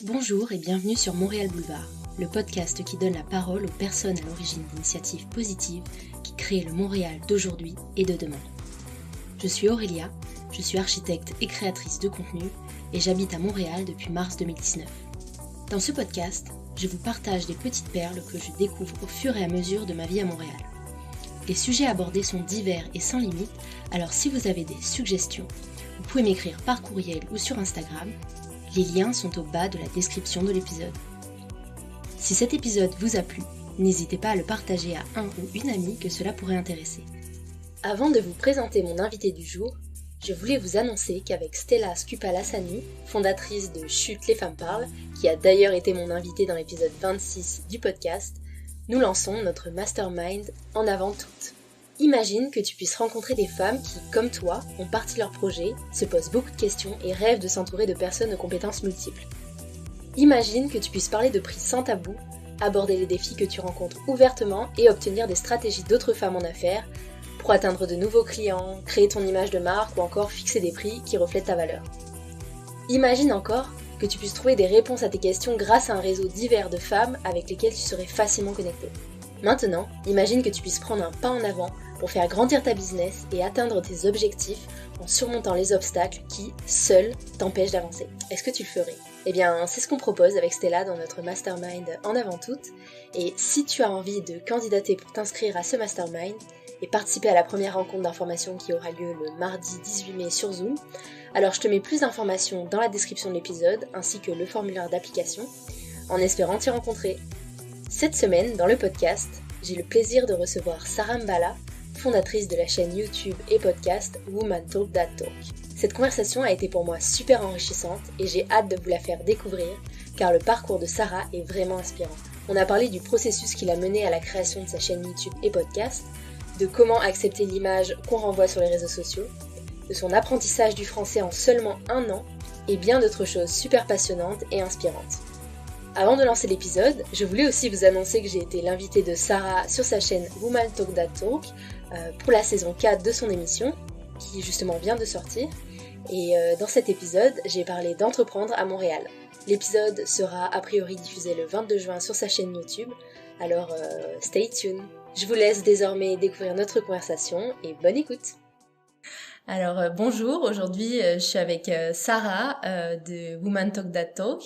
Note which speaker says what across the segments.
Speaker 1: Bonjour et bienvenue sur Montréal Boulevard, le podcast qui donne la parole aux personnes à l'origine d'initiatives positives qui créent le Montréal d'aujourd'hui et de demain. Je suis Aurélia, je suis architecte et créatrice de contenu et j'habite à Montréal depuis mars 2019. Dans ce podcast, je vous partage des petites perles que je découvre au fur et à mesure de ma vie à Montréal. Les sujets abordés sont divers et sans limite, alors si vous avez des suggestions, vous pouvez m'écrire par courriel ou sur Instagram. Les liens sont au bas de la description de l'épisode. Si cet épisode vous a plu, n'hésitez pas à le partager à un ou une amie que cela pourrait intéresser. Avant de vous présenter mon invité du jour, je voulais vous annoncer qu'avec Stella Skupalassani, fondatrice de Chut, les femmes parlent, qui a d'ailleurs été mon invitée dans l'épisode 26 du podcast, nous lançons notre mastermind En avant toutes. Imagine que tu puisses rencontrer des femmes qui, comme toi, ont parti leur projet, se posent beaucoup de questions et rêvent de s'entourer de personnes aux compétences multiples. Imagine que tu puisses parler de prix sans tabou, aborder les défis que tu rencontres ouvertement et obtenir des stratégies d'autres femmes en affaires pour atteindre de nouveaux clients, créer ton image de marque ou encore fixer des prix qui reflètent ta valeur. Imagine encore que tu puisses trouver des réponses à tes questions grâce à un réseau divers de femmes avec lesquelles tu serais facilement connecté. Maintenant, imagine que tu puisses prendre un pas en avant pour faire grandir ta business et atteindre tes objectifs en surmontant les obstacles qui, seuls, t'empêchent d'avancer. Est-ce que tu le ferais ? Eh bien, c'est ce qu'on propose avec Stella dans notre mastermind En avant toutes. Et si tu as envie de candidater pour t'inscrire à ce mastermind et participer à la première rencontre d'information qui aura lieu le mardi 18 mai sur Zoom, alors je te mets plus d'informations dans la description de l'épisode ainsi que le formulaire d'application, en espérant t'y rencontrer. Cette semaine, dans le podcast, j'ai le plaisir de recevoir Sarah Mbala, fondatrice de la chaîne YouTube et podcast Woman Talk That Talk. Cette conversation a été pour moi super enrichissante et j'ai hâte de vous la faire découvrir car le parcours de Sarah est vraiment inspirant. On a parlé du processus qui l'a menée à la création de sa chaîne YouTube et podcast, de comment accepter l'image qu'on renvoie sur les réseaux sociaux, de son apprentissage du français en seulement 1 an et bien d'autres choses super passionnantes et inspirantes. Avant de lancer l'épisode, je voulais aussi vous annoncer que j'ai été l'invitée de Sarah sur sa chaîne Woman Talk That Talk pour la saison 4 de son émission, qui justement vient de sortir. Et dans cet épisode, j'ai parlé d'entreprendre à Montréal. L'épisode sera a priori diffusé le 22 juin sur sa chaîne YouTube, alors stay tuned. Je vous laisse désormais découvrir notre conversation et bonne écoute. Alors bonjour, aujourd'hui je suis avec Sarah de Woman Talk That Talk.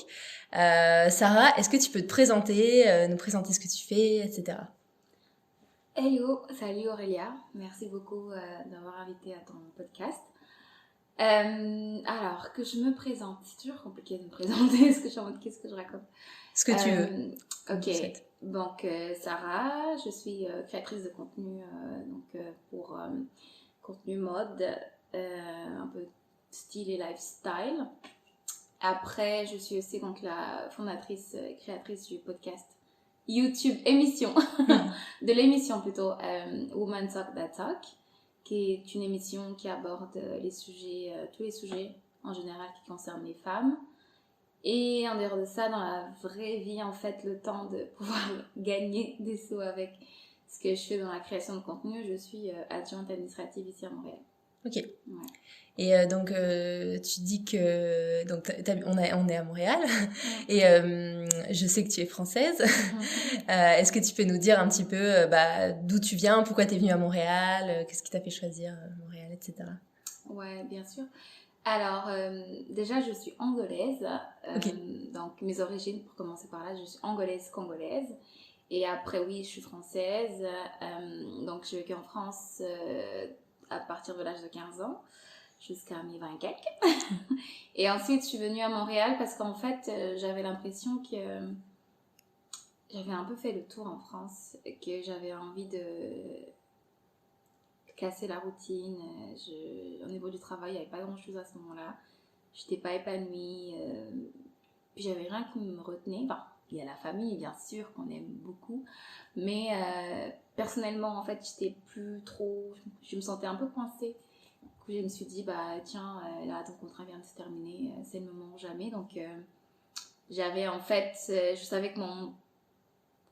Speaker 1: Sarah, est-ce que tu peux te présenter, nous présenter ce que tu fais, etc.
Speaker 2: Hello, salut Aurélia, merci beaucoup d'avoir invité à ton podcast. Alors, que je me présente, c'est toujours compliqué de me présenter, qu'est-ce que je raconte?
Speaker 1: Ce que tu veux.
Speaker 2: Ok, donc Sarah, je suis créatrice de contenu pour contenu mode, un peu style et lifestyle. Après, je suis aussi donc la fondatrice et créatrice du podcast YouTube émission, de l'émission plutôt, Woman Talk That Talk, qui est une émission qui aborde les sujets, tous les sujets en général qui concernent les femmes. Et en dehors de ça, dans la vraie vie, en fait, le temps de pouvoir gagner des sous avec ce que je fais dans la création de contenu, je suis adjointe administrative ici à Montréal.
Speaker 1: Ok.
Speaker 2: Ouais.
Speaker 1: Et donc tu dis que donc on est à Montréal et je sais que tu es française. Est-ce que tu peux nous dire un petit peu d'où tu viens, pourquoi tu es venue à Montréal, qu'est-ce qui t'a fait choisir Montréal, etc.
Speaker 2: Ouais, bien sûr. Alors déjà je suis angolaise,
Speaker 1: Okay.
Speaker 2: donc mes origines, pour commencer par là, je suis angolaise-congolaise. Et après oui, je suis française, donc j'ai vécu en France à partir de l'âge de 15 ans. Jusqu'à mes 20 quelques. Et ensuite, je suis venue à Montréal parce qu'en fait, j'avais l'impression que j'avais un peu fait le tour en France, que j'avais envie de casser la routine. Au niveau du travail, il n'y avait pas grand-chose à ce moment-là. Je n'étais pas épanouie. Puis j'avais rien qui me retenait. Enfin, il y a la famille, bien sûr, qu'on aime beaucoup. Mais personnellement, en fait, j'étais plus trop... Je me sentais un peu coincée. Je me suis dit, tiens, là, ton contrat vient de se terminer, c'est le moment ou jamais. Donc, j'avais en fait, je savais que mon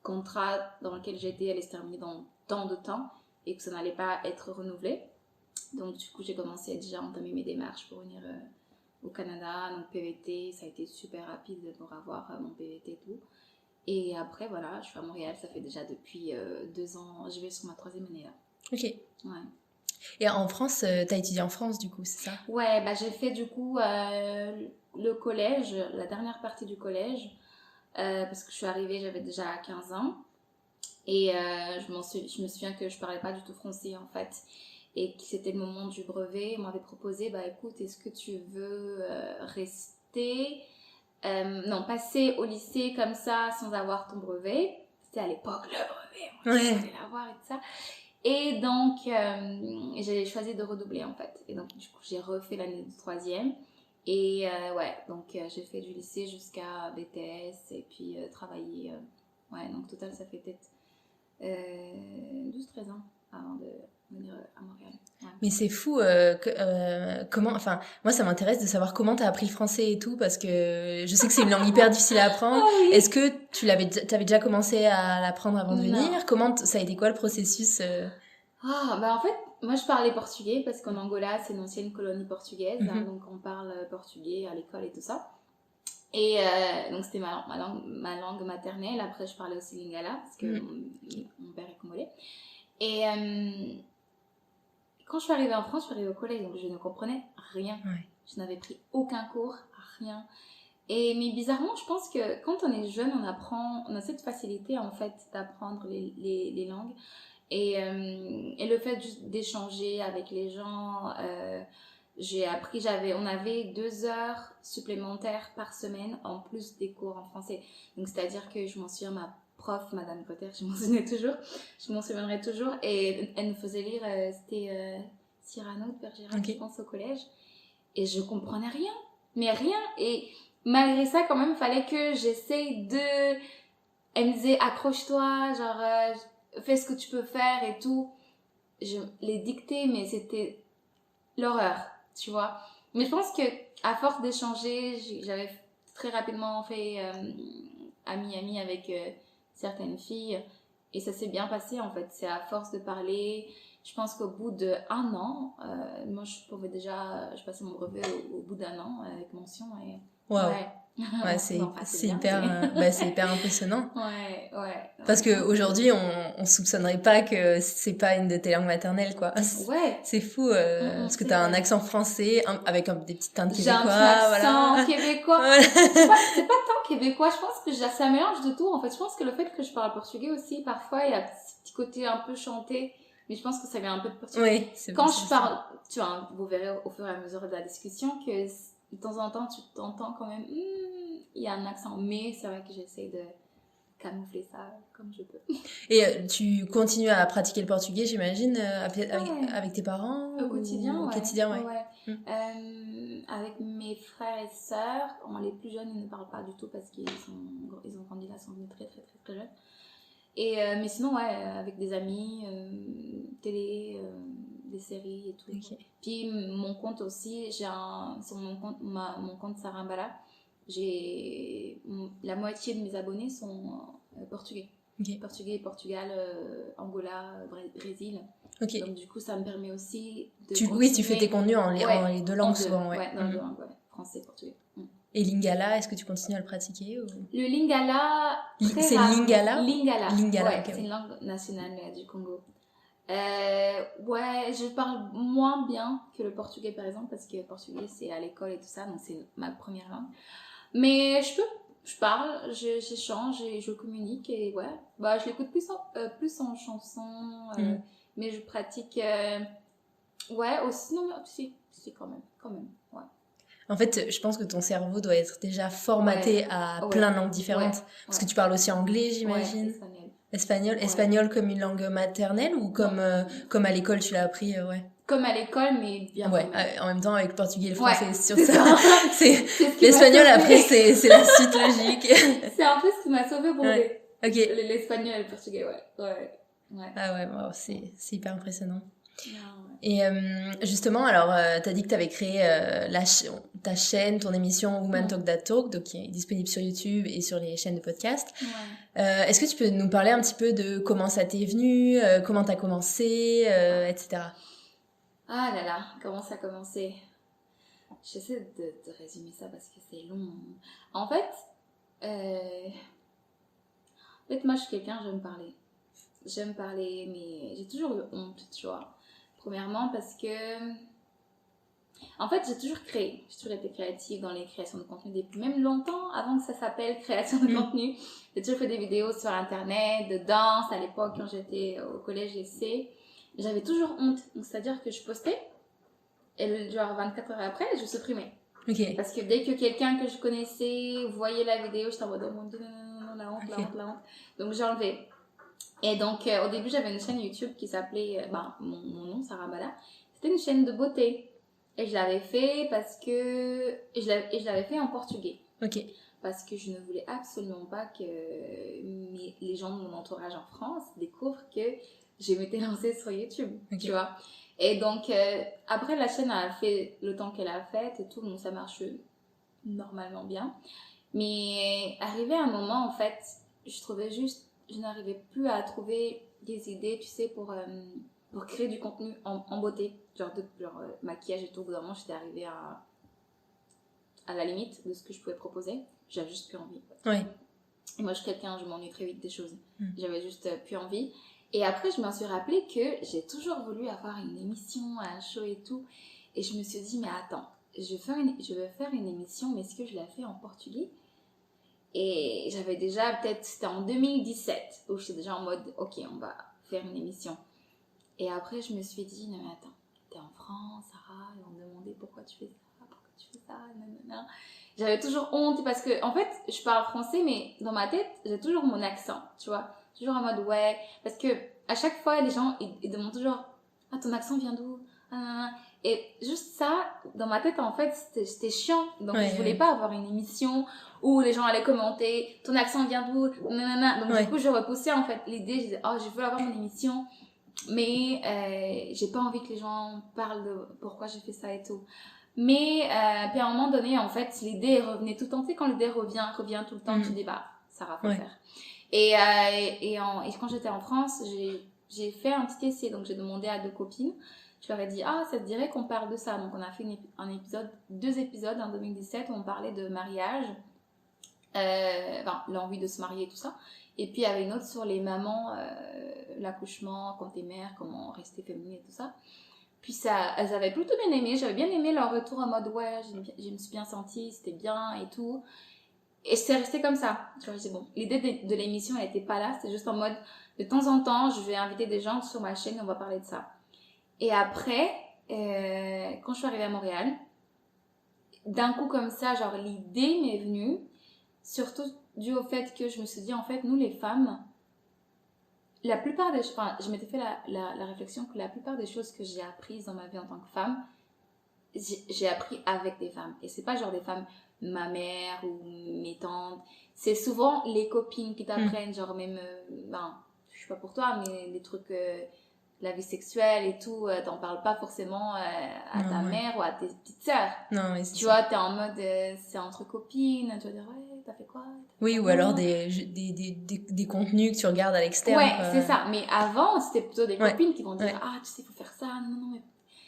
Speaker 2: contrat dans lequel j'étais allait se terminer dans tant de temps et que ça n'allait pas être renouvelé. Donc, du coup, j'ai commencé à déjà entamer mes démarches pour venir au Canada, donc PVT, ça a été super rapide pour avoir mon PVT et tout. Et après, voilà, je suis à Montréal, ça fait déjà depuis 2 ans, je vais sur ma 3e année là.
Speaker 1: Ok.
Speaker 2: Ouais.
Speaker 1: Et en France, t'as étudié en France du coup, c'est ça?
Speaker 2: Ouais, bah j'ai fait du coup le collège, la dernière partie du collège, parce que je suis arrivée, j'avais déjà 15 ans. Et je me souviens que je parlais pas du tout français en fait. Et que c'était le moment du brevet. On m'avait proposé, bah écoute, est-ce que tu veux rester, non, passer au lycée comme ça sans avoir ton brevet. C'était à l'époque le brevet, moi je voulais l'avoir et tout ça. Et donc, j'ai choisi de redoubler en fait. Et donc, du coup, j'ai refait l'année de 3e. Et ouais, donc j'ai fait du lycée jusqu'à BTS et puis travailler. Ouais, donc total, ça fait peut-être 12-13 ans avant de venir à Montréal. Ouais.
Speaker 1: Mais c'est fou, comment, enfin, moi ça m'intéresse de savoir comment t'as appris le français et tout, parce que je sais que c'est une langue hyper difficile à apprendre.
Speaker 2: Oh, oui.
Speaker 1: Est-ce que t'avais déjà commencé à l'apprendre avant de venir?
Speaker 2: Non.
Speaker 1: Comment, ça a été quoi le processus?
Speaker 2: Ah, bah en fait, moi je parlais portugais parce qu'en Angola c'est une ancienne colonie portugaise, hein, donc on parle portugais à l'école et tout ça. Et donc c'était ma langue maternelle. Après je parlais aussi lingala parce que mon père est congolais. Et quand je suis arrivée en France, je suis arrivée au collège, donc je ne comprenais rien.
Speaker 1: Ouais.
Speaker 2: Je n'avais pris aucun cours, rien. Mais bizarrement, je pense que quand on est jeune, on a cette facilité en fait d'apprendre les langues. Et le fait d'échanger avec les gens, on avait 2 heures supplémentaires par semaine en plus des cours en français. Donc c'est-à-dire que je m'en souviens, ma prof, Madame Potter, je m'en souviendrai toujours, et elle nous faisait lire, c'était Cyrano de Bergerac, je pense, au collège, et je comprenais rien, mais rien, et malgré ça quand même, il fallait que j'essaye de... Elle me disait accroche-toi, genre fais ce que tu peux faire et tout. Je les dictais, mais c'était l'horreur, tu vois. Mais je pense que à force d'échanger, j'avais très rapidement fait ami avec certaines filles, et ça s'est bien passé en fait. C'est à force de parler. Je pense qu'au bout d'1 an, moi je passais mon brevet au bout d'1 an avec mention, et
Speaker 1: Wow.
Speaker 2: ouais.
Speaker 1: Ouais, c'est hyper impressionnant.
Speaker 2: Ouais.
Speaker 1: Parce que aujourd'hui, on soupçonnerait pas que c'est pas une de tes langues maternelles, quoi.
Speaker 2: Ouais.
Speaker 1: C'est fou, parce que t'as un accent français avec des petites teintes
Speaker 2: J'ai
Speaker 1: québécois.
Speaker 2: un petit accent
Speaker 1: voilà.
Speaker 2: québécois.
Speaker 1: Voilà.
Speaker 2: C'est pas tant québécois. Je pense que c'est un mélange de tout. En fait, je pense que le fait que je parle portugais aussi, parfois, il y a ce petit côté un peu chanté. Mais je pense que ça vient un peu de portugais.
Speaker 1: Oui,
Speaker 2: Quand je parle, tu vois, vous verrez au fur et à mesure de la discussion que de temps en temps, tu t'entends quand même, il y a un accent. Mais c'est vrai que j'essaie de camoufler ça comme je peux.
Speaker 1: Et tu continues à pratiquer le portugais, j'imagine, avec tes parents?
Speaker 2: Au quotidien,
Speaker 1: Au
Speaker 2: ouais.
Speaker 1: quotidien, ouais.
Speaker 2: Avec mes frères et sœurs, les plus jeunes, ils ne parlent pas du tout parce qu'ils ont grandi là, ils sont venus très jeunes. Et, mais sinon, ouais, avec des amis, télé, des séries et tout.
Speaker 1: Okay.
Speaker 2: Puis mon compte aussi, sur mon compte Sarambala, la moitié de mes abonnés sont portugais.
Speaker 1: Okay.
Speaker 2: Portugais, Portugal, Angola, Brésil.
Speaker 1: Okay.
Speaker 2: Donc du coup, ça me permet aussi de
Speaker 1: Oui, tu fais tes contenus en les 2 langues souvent, ouais.
Speaker 2: Ouais, dans les 2 langues, ouais. Français, portugais.
Speaker 1: Et Lingala, est-ce que tu continues à le pratiquer ou...
Speaker 2: Le Lingala,
Speaker 1: c'est Lingala?
Speaker 2: Lingala, ouais,
Speaker 1: okay.
Speaker 2: C'est une langue nationale du Congo. Ouais, je parle moins bien que le portugais par exemple, parce que le portugais c'est à l'école et tout ça, donc c'est ma première langue. Mais je parle, j'échange et je communique, et ouais, bah je l'écoute plus en chanson, mais je pratique, ouais, aussi, non, mais si, quand même, ouais.
Speaker 1: En fait, je pense que ton cerveau doit être déjà formaté à plein de langues différentes. Parce que tu parles aussi anglais, j'imagine.
Speaker 2: Espagnol.
Speaker 1: Espagnol comme une langue maternelle ou comme à l'école tu l'as appris, ouais.
Speaker 2: Comme à l'école, mais bien.
Speaker 1: Ouais, en même temps avec le portugais et le français, sur ça.
Speaker 2: C'est
Speaker 1: l'espagnol après, c'est la suite logique.
Speaker 2: C'est un peu ce qui m'a sauvé pour
Speaker 1: l'espagnol
Speaker 2: et le portugais, ouais.
Speaker 1: Ah ouais, wow, c'est hyper impressionnant. Et justement, alors, t'as dit que t'avais créé ta chaîne, ton émission Woman Talk That Talk, donc qui est disponible sur YouTube et sur les chaînes de podcast. Est-ce que tu peux nous parler un petit peu de comment ça t'est venu, comment t'as commencé, etc.
Speaker 2: Ah là là, comment ça a commencé? j'essaie de résumer ça parce que c'est long. En fait, moi, je suis quelqu'un, j'aime parler, mais j'ai toujours eu honte, tu vois. Premièrement, parce que, en fait, j'ai toujours été créative dans les créations de contenu, depuis même longtemps avant que ça s'appelle création de contenu. J'ai toujours fait des vidéos sur Internet, de danse, à l'époque, quand j'étais au collège, lycée. J'avais toujours honte, donc c'est-à-dire que je postais, et genre 24 heures après, je supprimais.
Speaker 1: Okay.
Speaker 2: Parce que dès que quelqu'un que je connaissais voyait la vidéo, j'étais en mode, oh mon Dieu, non, la honte, la honte, la honte. Donc j'ai enlevé. Et donc au début, j'avais une chaîne YouTube qui s'appelait, mon nom, Sarah Bala. C'était une chaîne de beauté. Et je l'avais fait parce que... Et je l'avais fait en portugais.
Speaker 1: Ok.
Speaker 2: Parce que je ne voulais absolument pas que les gens de mon entourage en France découvrent que je m'étais lancée sur YouTube, tu vois. Et donc, après, la chaîne a fait le temps qu'elle a fait et tout, donc ça marche normalement bien. Mais arrivé à un moment, en fait, je n'arrivais plus à trouver des idées, tu sais, pour créer du contenu en beauté. Genre maquillage et tout. Au bout d'un moment, j'étais arrivée à la limite de ce que je pouvais proposer. J'avais juste plus envie.
Speaker 1: Ouais.
Speaker 2: Et moi, je suis quelqu'un, je m'ennuie très vite des choses. J'avais juste plus envie. Et après, je me suis rappelé que j'ai toujours voulu avoir une émission, un show et tout. Et je me suis dit, mais attends, je vais faire une émission, mais est-ce que je la fais en portugais? Et j'avais déjà, peut-être, c'était en 2017, où j'étais déjà en mode, ok, on va faire une émission. Et après, je me suis dit, non mais attends, t'es en France, Sarah, ils vont me demander pourquoi tu fais ça, nanana. J'avais toujours honte parce que, en fait, je parle français, mais dans ma tête, j'ai toujours mon accent, tu vois. Toujours en mode, ouais, parce que à chaque fois, les gens, ils demandent toujours, ah, ton accent vient d'où? Et juste ça, dans ma tête, en fait, c'était chiant. Donc, je voulais pas avoir une émission où les gens allaient commenter, ton accent vient d'où? Nanana. Donc, du coup, je repoussais, en fait, l'idée, je disais, oh, je veux avoir mon émission, mais j'ai pas envie que les gens parlent de pourquoi j'ai fait ça et tout. Mais puis à un moment donné, en fait, l'idée revenait tout le temps. Tu sais, quand l'idée revient tout le temps, tu dis, bah, Sarah, faut le faire. Et quand j'étais en France, j'ai fait un petit essai. Donc, j'ai demandé à 2 copines. Je leur ai dit, ah, ça te dirait qu'on parle de ça? Donc, on a fait 2 épisodes en 2017 où on parlait de mariage, l'envie de se marier et tout ça. Et puis, il y avait une autre sur les mamans, l'accouchement, quand t'es mère, comment rester féminine et tout ça. Puis elles avaient plutôt bien aimé. J'avais bien aimé leur retour en mode, ouais, je me suis bien sentie, c'était bien et tout. Et c'est resté comme ça. Tu vois, c'est bon. L'idée de l'émission, elle n'était pas là. C'était juste en mode, de temps en temps, je vais inviter des gens sur ma chaîne et on va parler de ça. Et après, quand je suis arrivée à Montréal, d'un coup comme ça, genre l'idée m'est venue, surtout dû au fait que je me suis dit, en fait, nous les femmes, la plupart des choses, enfin, je m'étais fait la réflexion que la plupart des choses que j'ai apprises dans ma vie en tant que femme, j'ai appris avec des femmes. Et c'est pas genre des femmes, ma mère ou mes tantes. C'est souvent les copines qui t'apprennent, genre même, je sais pas pour toi, mais des trucs, la vie sexuelle et tout, t'en parles pas forcément à ta mère ou à tes petites sœurs.
Speaker 1: Non, mais c'est
Speaker 2: tu vois, t'es en mode, c'est entre copines, tu vas dire, ouais, t'as fait quoi?
Speaker 1: Oui, ou alors des contenus que tu regardes à l'externe.
Speaker 2: Ouais, c'est ça. Mais avant, c'était plutôt des copines qui vont dire, ah, tu sais, il faut faire ça, non,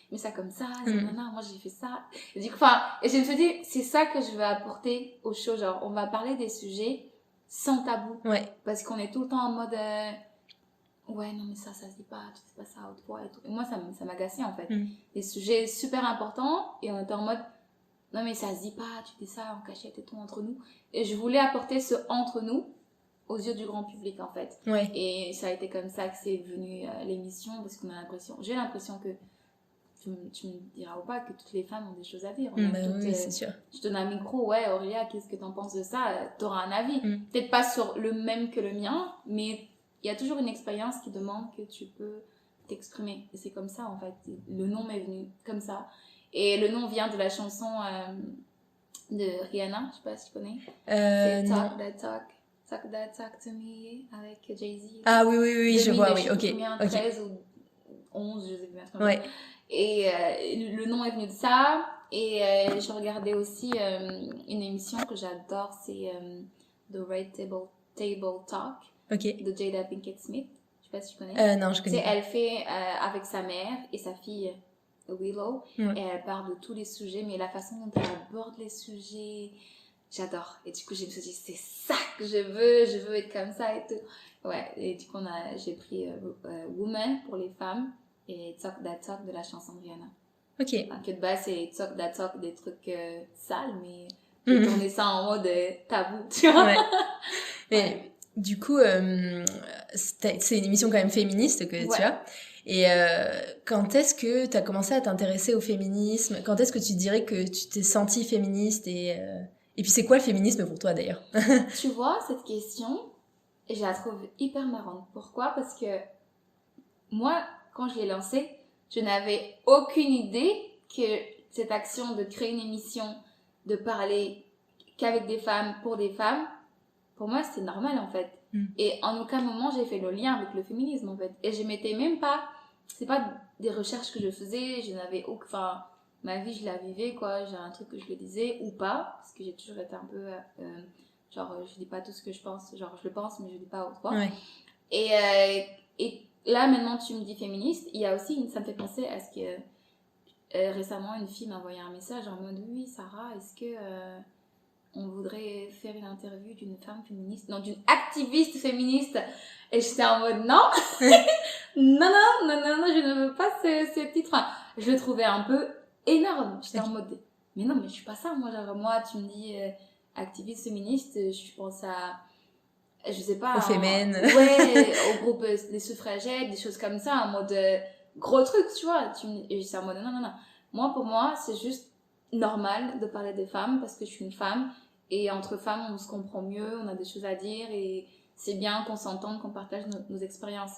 Speaker 2: mais ça comme ça, non, moi j'ai fait ça. Et du coup, et je me suis dit, c'est ça que je veux apporter au show. Genre, on va parler des sujets sans tabou.
Speaker 1: Ouais.
Speaker 2: Parce qu'on est tout le temps en mode, ouais, non, mais ça se dit pas, tu fais pas ça à haute voix et tout. Et moi, ça m'agaçait en fait. Des sujets super importants et on était en mode, non, mais ça se dit pas, tu dis ça en cachette et tout entre nous. Et je voulais apporter ce entre nous aux yeux du grand public en fait.
Speaker 1: Ouais.
Speaker 2: Et ça a été comme ça que c'est devenu l'émission parce qu'on a j'ai l'impression que tu me diras ou pas que toutes les femmes ont des choses à dire.
Speaker 1: Oui, c'est sûr.
Speaker 2: Je te donne un micro, ouais, Aurélia, qu'est-ce que t'en penses de ça? T'auras un avis. Peut-être pas sur le même que le mien, mais il y a toujours une expérience qui demande que tu peux t'exprimer. Et c'est comme ça en fait. Le nom m'est venu comme ça. Et le nom vient de la chanson de Rihanna, je sais pas si tu connais. C'est Talk That Talk. Talk That Talk to Me avec Jay-Z.
Speaker 1: Ah oui, je vois, oui, ok.
Speaker 2: 13 ou 11, je sais plus. Ouais. Et le nom est venu de ça. Et je regardais aussi une émission que j'adore, c'est The Red Table Talk de Jada Pinkett Smith. Je sais pas si tu connais.
Speaker 1: Non, je connais.
Speaker 2: Elle fait avec sa mère et sa fille Willow, et elle parle de tous les sujets, mais la façon dont elle aborde les sujets, j'adore. Et du coup, je me suis dit, c'est ça que je veux être comme ça et tout. Ouais, et du coup, j'ai pris Woman pour les femmes et Talk That Talk de la chanson de Rihanna.
Speaker 1: Ok.
Speaker 2: Donc, de base, c'est Talk That Talk, des trucs sales, mais j'ai tourné ça en mode tabou, tu vois.
Speaker 1: Ouais. Mais du coup, c'est une émission quand même féministe que tu as. Et quand est-ce que tu as commencé à t'intéresser au féminisme? Quand est-ce que tu dirais que tu t'es sentie féministe? Et puis, c'est quoi le féminisme pour toi, d'ailleurs?
Speaker 2: Tu vois, cette question, je la trouve hyper marrante. Pourquoi? Parce que moi, quand je l'ai lancée, je n'avais aucune idée que cette action de créer une émission, de parler qu'avec des femmes, pour des femmes, pour moi, c'était normal, en fait. Et en aucun moment, j'ai fait le lien avec le féminisme, en fait. Et je m'étais même pas... C'est pas des recherches que je faisais, je n'avais aucun... Enfin, ma vie, je la vivais, quoi. J'ai un truc que je le disais, ou pas, parce que j'ai toujours été un peu... genre, je dis pas tout ce que je pense. Genre, je le pense, mais je dis pas autre.
Speaker 1: Ouais.
Speaker 2: Et là, maintenant, tu me dis féministe. Il y a aussi... Ça me fait penser à ce que... récemment, une fille m'a envoyé un message en mode « Oui, Sarah, est-ce que... on voudrait faire une interview d'une femme féministe, non, d'une activiste féministe. » Et j'étais en mode non, non, je ne veux pas ce titre. Enfin, je le trouvais un peu énorme. J'étais en mode, mais non, mais je suis pas ça. Moi, tu me dis activiste féministe, je pense à, je sais pas.
Speaker 1: Au Femen.
Speaker 2: Ouais, au groupe des suffragettes, des choses comme ça, en mode gros truc, tu vois. Et j'étais en mode non. Moi, pour moi, c'est juste normal de parler des femmes parce que je suis une femme. Et entre femmes, on se comprend mieux, on a des choses à dire et c'est bien qu'on s'entende, qu'on partage nos expériences.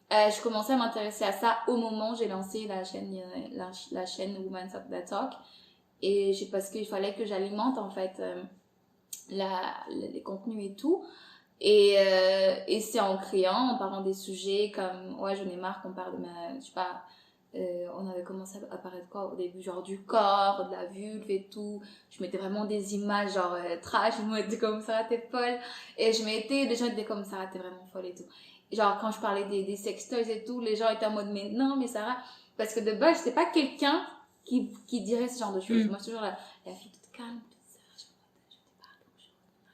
Speaker 2: Je commençais à m'intéresser à ça au moment où j'ai lancé la chaîne Women Talk That Talk. Et parce qu'il fallait que j'alimente en fait les contenus et tout. Et c'est en créant, en parlant des sujets comme, ouais, j'en ai marre qu'on parle de je sais pas, on avait commencé à parler de quoi au début, genre du corps, de la vulve et tout. Je mettais vraiment des images genre trash, je me disais comme ça, t'es folle. Et les gens étaient comme ça, t'es vraiment folle et tout. Et genre quand je parlais des sextoys et tout, les gens étaient en mode mais non, mais Sarah, parce que de base, j'étais pas quelqu'un qui dirait ce genre de choses. Moi, je suis toujours la fille toute calme, toute sage, je dis pas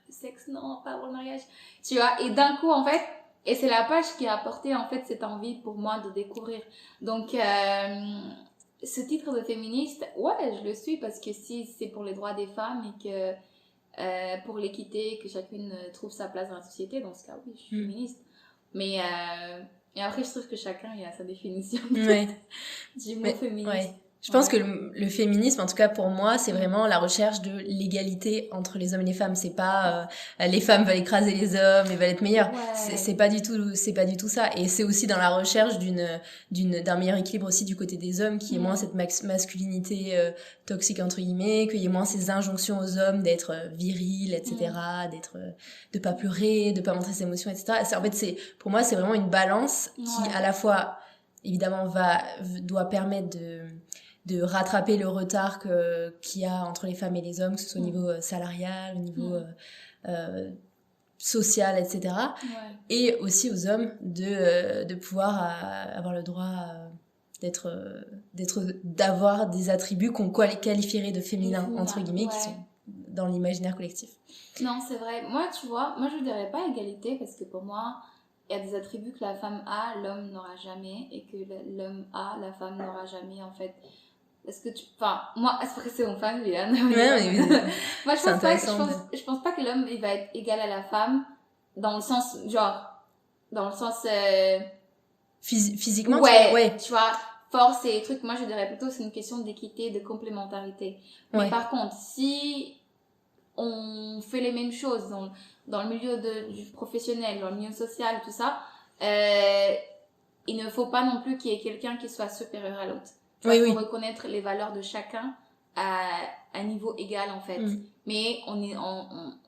Speaker 2: le sexe, non, pas pour le mariage. Tu vois, et d'un coup, en fait, et c'est la page qui a apporté en fait cette envie pour moi de découvrir. Donc, ce titre de féministe, ouais, je le suis parce que si c'est pour les droits des femmes et que pour l'équité, que chacune trouve sa place dans la société, dans ce cas, oui, je suis féministe. Mais et après, je trouve que chacun il a sa définition du mot féministe. Ouais.
Speaker 1: Je pense que le féminisme, en tout cas pour moi, c'est vraiment la recherche de l'égalité entre les hommes et les femmes. C'est pas les femmes veulent écraser les hommes et veulent être meilleures. Ouais. C'est pas du tout ça. Et c'est aussi dans la recherche d'un meilleur équilibre aussi du côté des hommes, qu'il y ait moins cette masculinité toxique entre guillemets, qu'il y ait moins ces injonctions aux hommes d'être viril, etc., de pas pleurer, de pas montrer ses émotions, etc. En fait, pour moi, c'est vraiment une balance qui à la fois évidemment doit permettre de rattraper le retard qu'il y a entre les femmes et les hommes, que ce soit au niveau salarial, au niveau social, etc. Et aussi aux hommes de pouvoir avoir le droit d'avoir des attributs qu'on qualifierait de féminins, entre guillemets, qui sont dans l'imaginaire collectif.
Speaker 2: Non, c'est vrai. Moi, tu vois, je ne dirais pas égalité, parce que pour moi, il y a des attributs que la femme a, l'homme n'aura jamais, et que l'homme a, la femme n'aura jamais, en fait. Est-ce que moi, c'est parce que c'est mon fan, Viviane. Moi, je pense pas que l'homme, il va être égal à la femme, dans le sens,
Speaker 1: physiquement,
Speaker 2: tu vois, force et trucs. Moi, je dirais plutôt, c'est une question d'équité, de complémentarité. Mais par contre, si on fait les mêmes choses dans le milieu du professionnel, dans le milieu social, tout ça, il ne faut pas non plus qu'il y ait quelqu'un qui soit supérieur à l'autre. Il faut reconnaître les valeurs de chacun à niveau égal, en fait. Mais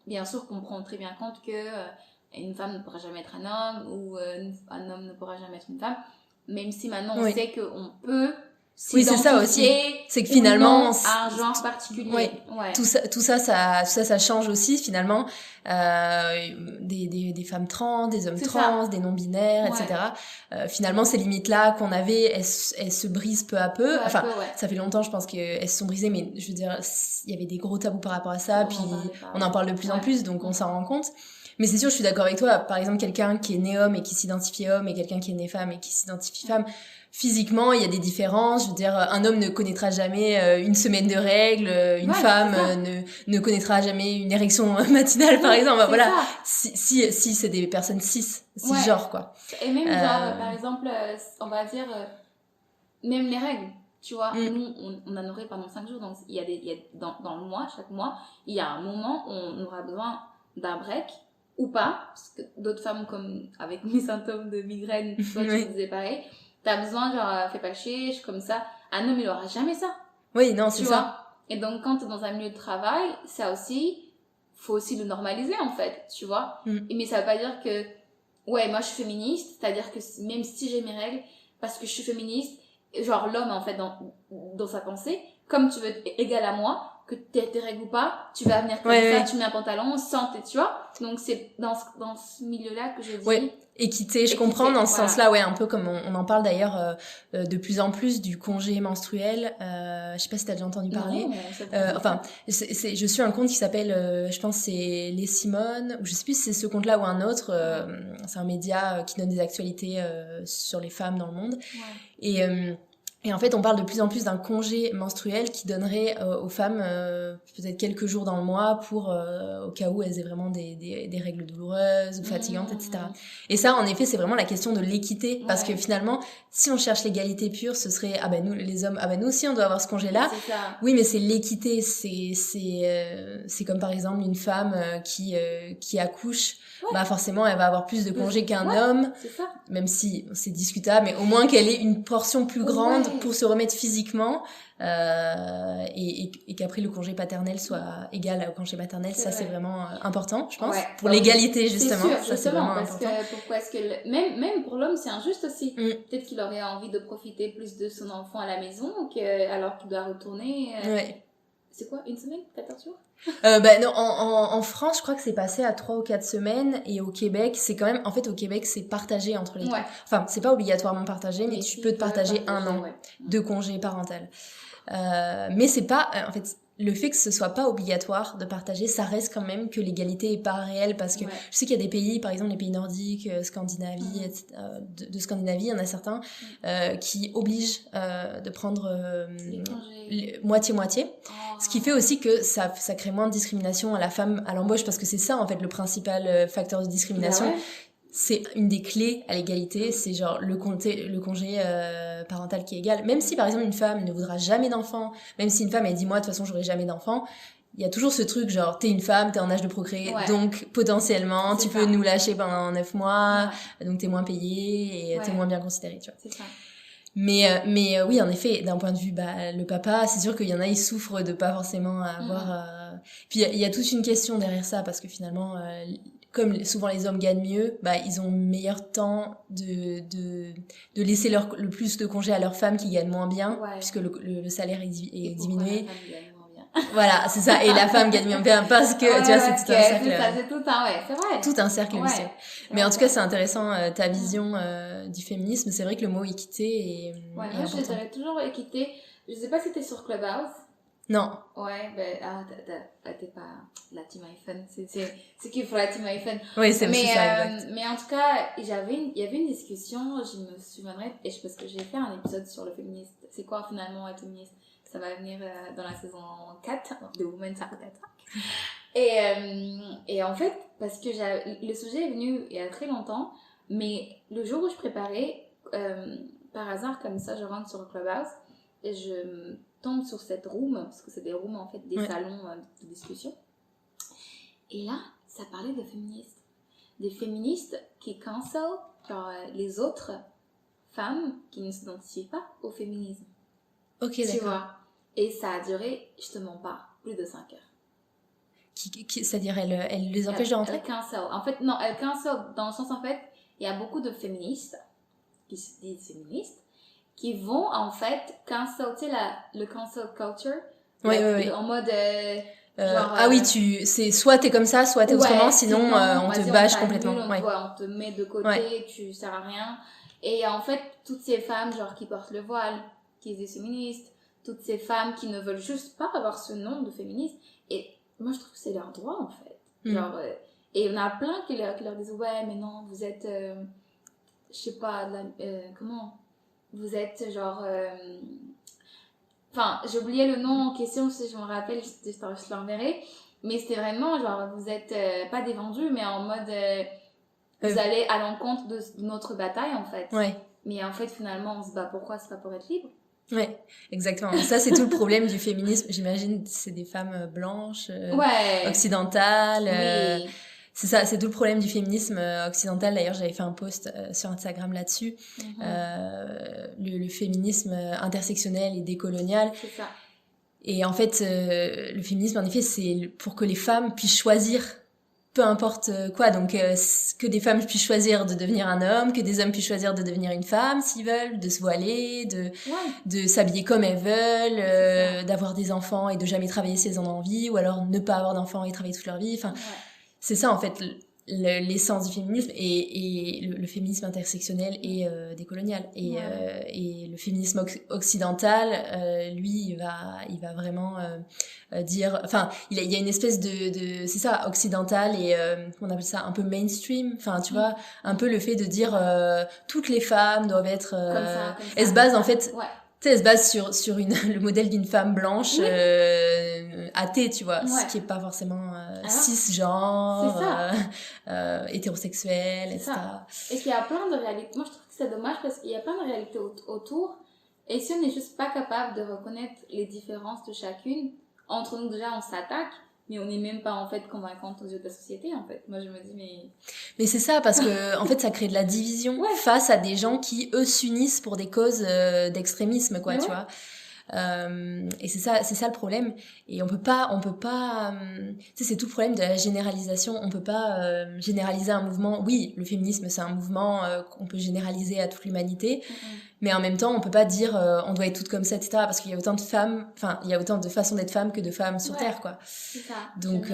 Speaker 2: bien sûr qu'on prend très bien compte que une femme ne pourra jamais être un homme ou un homme ne pourra jamais être une femme. Même si maintenant on sait qu'on peut Oui, c'est ça aussi.
Speaker 1: C'est que finalement,
Speaker 2: un genre particulier.
Speaker 1: Tout ça change aussi finalement. Des femmes trans, des hommes trans, des non-binaires, etc. Finalement, ces limites-là qu'on avait, elles se brisent peu à peu. Ça fait longtemps, je pense qu'elles se sont brisées, mais je veux dire, il y avait des gros tabous par rapport à ça, puis on en parle de plus en plus, donc on s'en rend compte. Mais c'est sûr, je suis d'accord avec toi. Par exemple, quelqu'un qui est né homme et qui s'identifie homme, et quelqu'un qui est né femme et qui s'identifie femme, physiquement, il y a des différences. Je veux dire, un homme ne connaîtra jamais une semaine de règles, une femme ne connaîtra jamais une érection matinale, par exemple. Voilà. Si c'est des personnes cisgenres, quoi.
Speaker 2: Et même genre, par exemple, on va dire, même les règles. Tu vois, nous, on en aurait pendant 5 jours. Donc, il y a dans le mois, chaque mois, il y a un moment où on aura besoin d'un break. Ou pas, parce que d'autres femmes comme avec mes symptômes de migraine, toi tu disais pareil, t'as besoin genre fais pas chier, je suis comme ça. Un homme il aura jamais ça.
Speaker 1: Oui, non, c'est ça.
Speaker 2: Et donc quand t'es dans un milieu de travail, ça aussi, faut aussi le normaliser en fait, tu vois. Mais ça veut pas dire que ouais moi je suis féministe, c'est-à-dire que même si j'ai mes règles, parce que je suis féministe, genre l'homme en fait dans sa pensée, comme tu veux être égal à moi, que tes règles ou pas, tu vas venir comme ça, tu mets un pantalon sans tu vois. Donc c'est dans ce milieu-là que je dis
Speaker 1: équité, je comprends dans ce sens-là, un peu comme on en parle d'ailleurs de plus en plus du congé menstruel. Je sais pas si t'as déjà entendu parler. Je suis un compte qui s'appelle, je pense c'est Les Simone, ou je sais plus si c'est ce compte-là ou un autre. C'est un média qui donne des actualités sur les femmes dans le monde. Et en fait, on parle de plus en plus d'un congé menstruel qui donnerait aux femmes peut-être quelques jours dans le mois pour au cas où elles aient vraiment des règles douloureuses ou fatigantes, etc. Et ça, en effet, c'est vraiment la question de l'équité, parce que finalement, si on cherche l'égalité pure, ce serait nous les hommes, nous aussi on doit avoir ce congé-là. Oui, mais c'est l'équité, c'est comme par exemple une femme qui accouche. Forcément elle va avoir plus de congés qu'un homme, même si c'est discutable, mais au moins qu'elle ait une portion plus grande pour se remettre physiquement et qu'après le congé paternel soit égal au congé maternel. C'est vraiment important, je pense, pour l'égalité justement.
Speaker 2: C'est vraiment important. Pourquoi est-ce que même pour l'homme c'est injuste aussi. Peut-être qu'il aurait envie de profiter plus de son enfant à la maison alors qu'il doit retourner. C'est quoi, une semaine, 14 jours?
Speaker 1: Non, en France, je crois que c'est passé à 3 ou 4 semaines, et au Québec, c'est quand même, en fait, au Québec, c'est partagé entre les deux. Enfin, c'est pas obligatoirement partagé, mais tu peux te partager un an de congé parental. Mais c'est pas, en fait, le fait que ce soit pas obligatoire de partager, ça reste quand même que l'égalité est pas réelle, parce que je sais qu'il y a des pays, par exemple les pays nordiques, Scandinavie, etc., de Scandinavie, il y en a certains qui obligent de prendre moitié-moitié, ce qui fait aussi que ça crée moins de discrimination à la femme à l'embauche, parce que c'est ça en fait le principal facteur de discrimination. C'est une des clés à l'égalité, c'est genre le congé parental qui est égal. Même si par exemple une femme ne voudra jamais d'enfant, même si une femme elle dit moi de toute façon j'aurai jamais d'enfant, il y a toujours ce truc genre t'es une femme, t'es en âge de procréer, donc potentiellement tu peux nous lâcher pendant 9 mois, donc t'es moins payée et t'es moins bien considérée, tu vois.
Speaker 2: C'est ça.
Speaker 1: Mais oui, en effet, d'un point de vue le papa, c'est sûr qu'il y en a, ils souffrent de pas forcément avoir puis il y a toute une question derrière ça, parce que finalement comme souvent les hommes gagnent mieux, ils ont meilleur temps de laisser le plus de congés à leurs femmes qui gagnent moins bien, puisque le salaire est diminué. Voilà, c'est ça, et la femme gagne moins bien parce que tu vois, c'est tout un cercle.
Speaker 2: C'est vrai.
Speaker 1: Tout un cercle vicieux. Mais en tout cas, c'est intéressant ta vision du féminisme. C'est vrai que le mot équité est
Speaker 2: moi
Speaker 1: important.
Speaker 2: je dirais toujours équité. Je sais pas si t'es sur Clubhouse.
Speaker 1: Non.
Speaker 2: T'es pas la team iPhone. C'est qui pour la team iPhone?
Speaker 1: Oui, c'est ça, exact.
Speaker 2: Mais en tout cas, il y avait une discussion, je me souviendrai, parce que j'ai fait un épisode sur le féministe. C'est quoi finalement être féministe? Ça va venir dans la saison 4 de Women's Attack. Et en fait, parce que le sujet est venu il y a très longtemps, mais le jour où je préparais, par hasard comme ça, je rentre sur Clubhouse et je tombe sur cette room, parce que c'est des rooms en fait, des salons de discussion. Et là, ça parlait de féministes. Des féministes qui cancel les autres femmes qui ne s'identifient pas au féminisme.
Speaker 1: Ok,
Speaker 2: tu
Speaker 1: d'accord.
Speaker 2: vois. Et ça a duré, je te mens pas, plus de 5 heures.
Speaker 1: C'est-à-dire, elle les empêche de rentrer?
Speaker 2: Elle cancel. En fait, non, elle cancel dans le sens, en fait, il y a beaucoup de féministes qui se disent féministes qui vont en fait cancel, tu sais, le cancel culture.
Speaker 3: Oui.
Speaker 2: En mode...
Speaker 3: c'est soit t'es comme ça, soit t'es autrement, sinon on te bâche complètement.
Speaker 2: On te met de côté, tu sers à rien. Et en fait, toutes ces femmes genre qui portent le voile, qui sont féministes, toutes ces femmes qui ne veulent juste pas avoir ce nom de féministe, et moi je trouve que c'est leur droit en fait. Genre, et il y en a plein qui leur disent ouais mais non, vous êtes, je sais pas, comment, vous êtes genre... Enfin, j'ai oublié le nom en question, si je me rappelle, je te l'enverrai. Mais c'était vraiment genre, vous êtes pas des vendus, mais en mode, vous allez à l'encontre de notre bataille en fait.
Speaker 3: Ouais.
Speaker 2: Mais en fait, finalement, on se bat pourquoi? C'est pas pour être libre.
Speaker 3: Ouais, exactement. Ça, c'est tout le problème du féminisme. J'imagine, c'est des femmes blanches, occidentales.
Speaker 2: Oui.
Speaker 3: C'est ça, c'est tout le problème du féminisme occidental. D'ailleurs, j'avais fait un post sur Instagram là-dessus. Le féminisme intersectionnel et décolonial.
Speaker 2: C'est ça.
Speaker 3: Et en fait, le féminisme, en effet, c'est pour que les femmes puissent choisir peu importe quoi. Donc, que des femmes puissent choisir de devenir un homme, que des hommes puissent choisir de devenir une femme s'ils veulent, de se voiler, de s'habiller comme elles veulent, d'avoir des enfants et de jamais travailler si elles en ont envie, ou alors ne pas avoir d'enfants et travailler toute leur vie. Enfin, c'est ça en fait l'essence du féminisme, et le féminisme intersectionnel et décolonial, et le féminisme occidental, lui il va vraiment dire, enfin il y a une espèce de c'est ça, occidental, et on appelle ça un peu mainstream, enfin tu vois, un peu le fait de dire toutes les femmes doivent être
Speaker 2: comme ça.
Speaker 3: Elles se basent en fait, tu sais, elle se base sur le modèle d'une femme blanche athée, tu vois, ce qui est pas forcément cisgenre, hétérosexuel, etc.
Speaker 2: Et qu'il y a plein de réalités. Moi, je trouve que c'est dommage parce qu'il y a plein de réalités autour. Et si on n'est juste pas capable de reconnaître les différences de chacune, entre nous déjà, on s'attaque. Mais on n'est même pas en fait convaincante aux yeux de la société en fait. Moi je me dis
Speaker 3: mais c'est ça, parce que en fait ça crée de la division face à des gens qui eux s'unissent pour des causes d'extrémisme quoi, tu vois. Et c'est ça le problème. Et on peut pas tu sais, c'est tout le problème de la généralisation. On peut pas généraliser un mouvement. Oui, le féminisme c'est un mouvement qu'on peut généraliser à toute l'humanité, mais en même temps on peut pas dire on doit être toutes comme ça, etc., parce qu'il y a autant de femmes, enfin il y a autant de façons d'être femme que de femmes sur terre quoi.
Speaker 2: C'est ça.
Speaker 3: Donc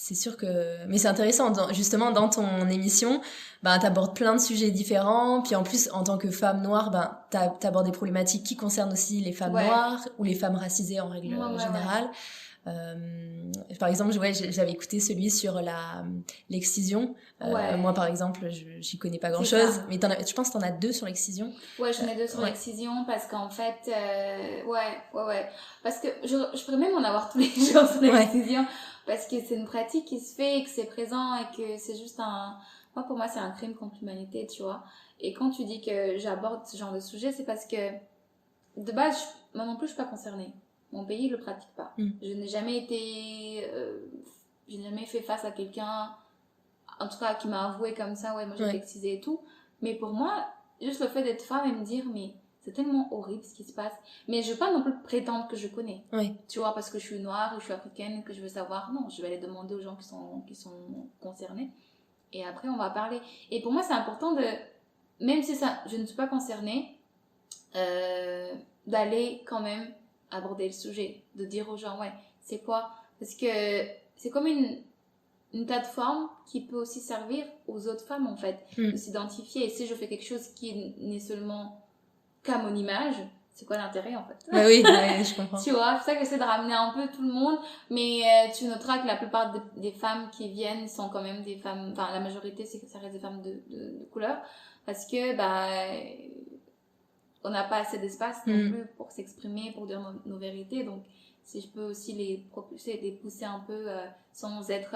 Speaker 3: c'est sûr que, mais c'est intéressant justement dans ton émission, t'abordes plein de sujets différents, puis en plus en tant que femme noire, t'abordes des problématiques qui concernent aussi les femmes noires ou les femmes racisées en règle générale. Par exemple, j'avais écouté celui sur l'excision. Moi, par exemple, j'y connais pas grand-chose. Mais je pense que t'en as 2 sur l'excision.
Speaker 2: Ouais, j'en ai 2 sur l'excision parce qu'en fait, parce que je pourrais même en avoir tous les jours sur l'excision parce que c'est une pratique qui se fait et que c'est présent et que c'est juste pour moi, c'est un crime contre l'humanité, tu vois. Et quand tu dis que j'aborde ce genre de sujet, c'est parce que de base, moi non plus, je suis pas concernée. Mon pays le pratique pas. Je n'ai jamais fait face à quelqu'un, en tout cas, qui m'a avoué comme ça, moi j'ai été excisée et tout. Mais pour moi, juste le fait d'être femme et me dire, mais c'est tellement horrible ce qui se passe. Mais je veux pas non plus prétendre que je connais. Tu vois, parce que je suis noire, je suis africaine, que je veux savoir. Non, je vais aller demander aux gens qui sont concernés. Et après, on va parler. Et pour moi, c'est important même si je ne suis pas concernée, d'aller quand même aborder le sujet, de dire aux gens c'est quoi, parce que c'est comme une plateforme qui peut aussi servir aux autres femmes en fait, de s'identifier. Et si je fais quelque chose qui n'est seulement qu'à mon image, c'est quoi l'intérêt en fait?
Speaker 3: Oui, je comprends.
Speaker 2: Tu vois, c'est ça que j'essaie de ramener un peu tout le monde, mais tu noteras que la plupart des femmes qui viennent sont quand même des femmes, enfin la majorité c'est que ça reste des femmes de couleur, parce que on n'a pas assez d'espace non plus pour s'exprimer, pour dire nos vérités. Donc, si je peux aussi les pousser un peu sans être